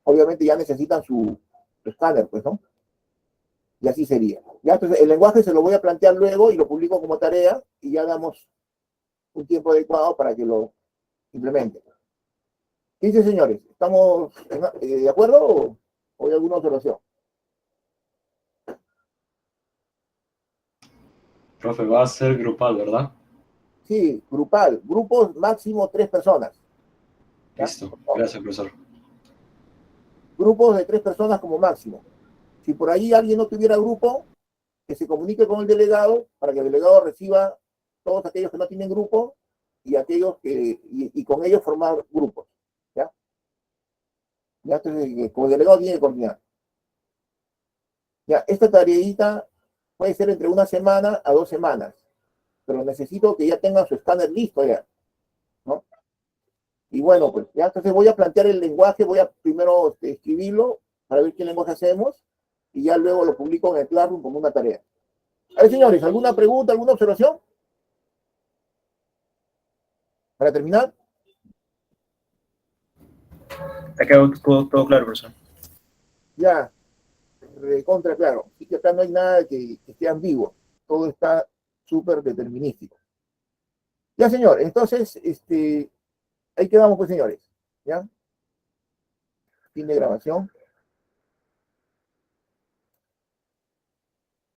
Obviamente ya necesitan su escáner, pues, ¿no? Y así sería. Ya, entonces el lenguaje se lo voy a plantear luego y lo publico como tarea y ya damos un tiempo adecuado para que lo implementen. ¿Qué dicen, señores? ¿Estamos de acuerdo o hay alguna observación? Profe, va a ser grupal, ¿verdad? Sí, grupal. Grupos máximo 3 personas. ¿Ya? Listo. Gracias, profesor. Grupos de 3 personas como máximo. Si por ahí alguien no tuviera grupo, que se comunique con el delegado para que el delegado reciba todos aquellos que no tienen grupo y aquellos que, y con ellos formar grupos, ¿ya? Ya, entonces, como delegado tiene que coordinar. Ya, esta tareita puede ser entre 1 semana a 2 semanas, pero necesito que ya tengan su escáner listo ya, ¿no? Y bueno, pues ya, entonces voy a plantear el lenguaje, voy a primero escribirlo para ver qué lenguaje hacemos, y ya luego lo publico en el Classroom como una tarea. A ver, señores, ¿alguna pregunta, alguna observación? Para terminar. Ha quedado todo claro, profesor. Ya, contra claro. Así que acá no hay nada que esté ambiguo. Todo está súper determinístico. Ya, señor, entonces, ahí quedamos, pues, señores. ¿Ya? Fin de grabación.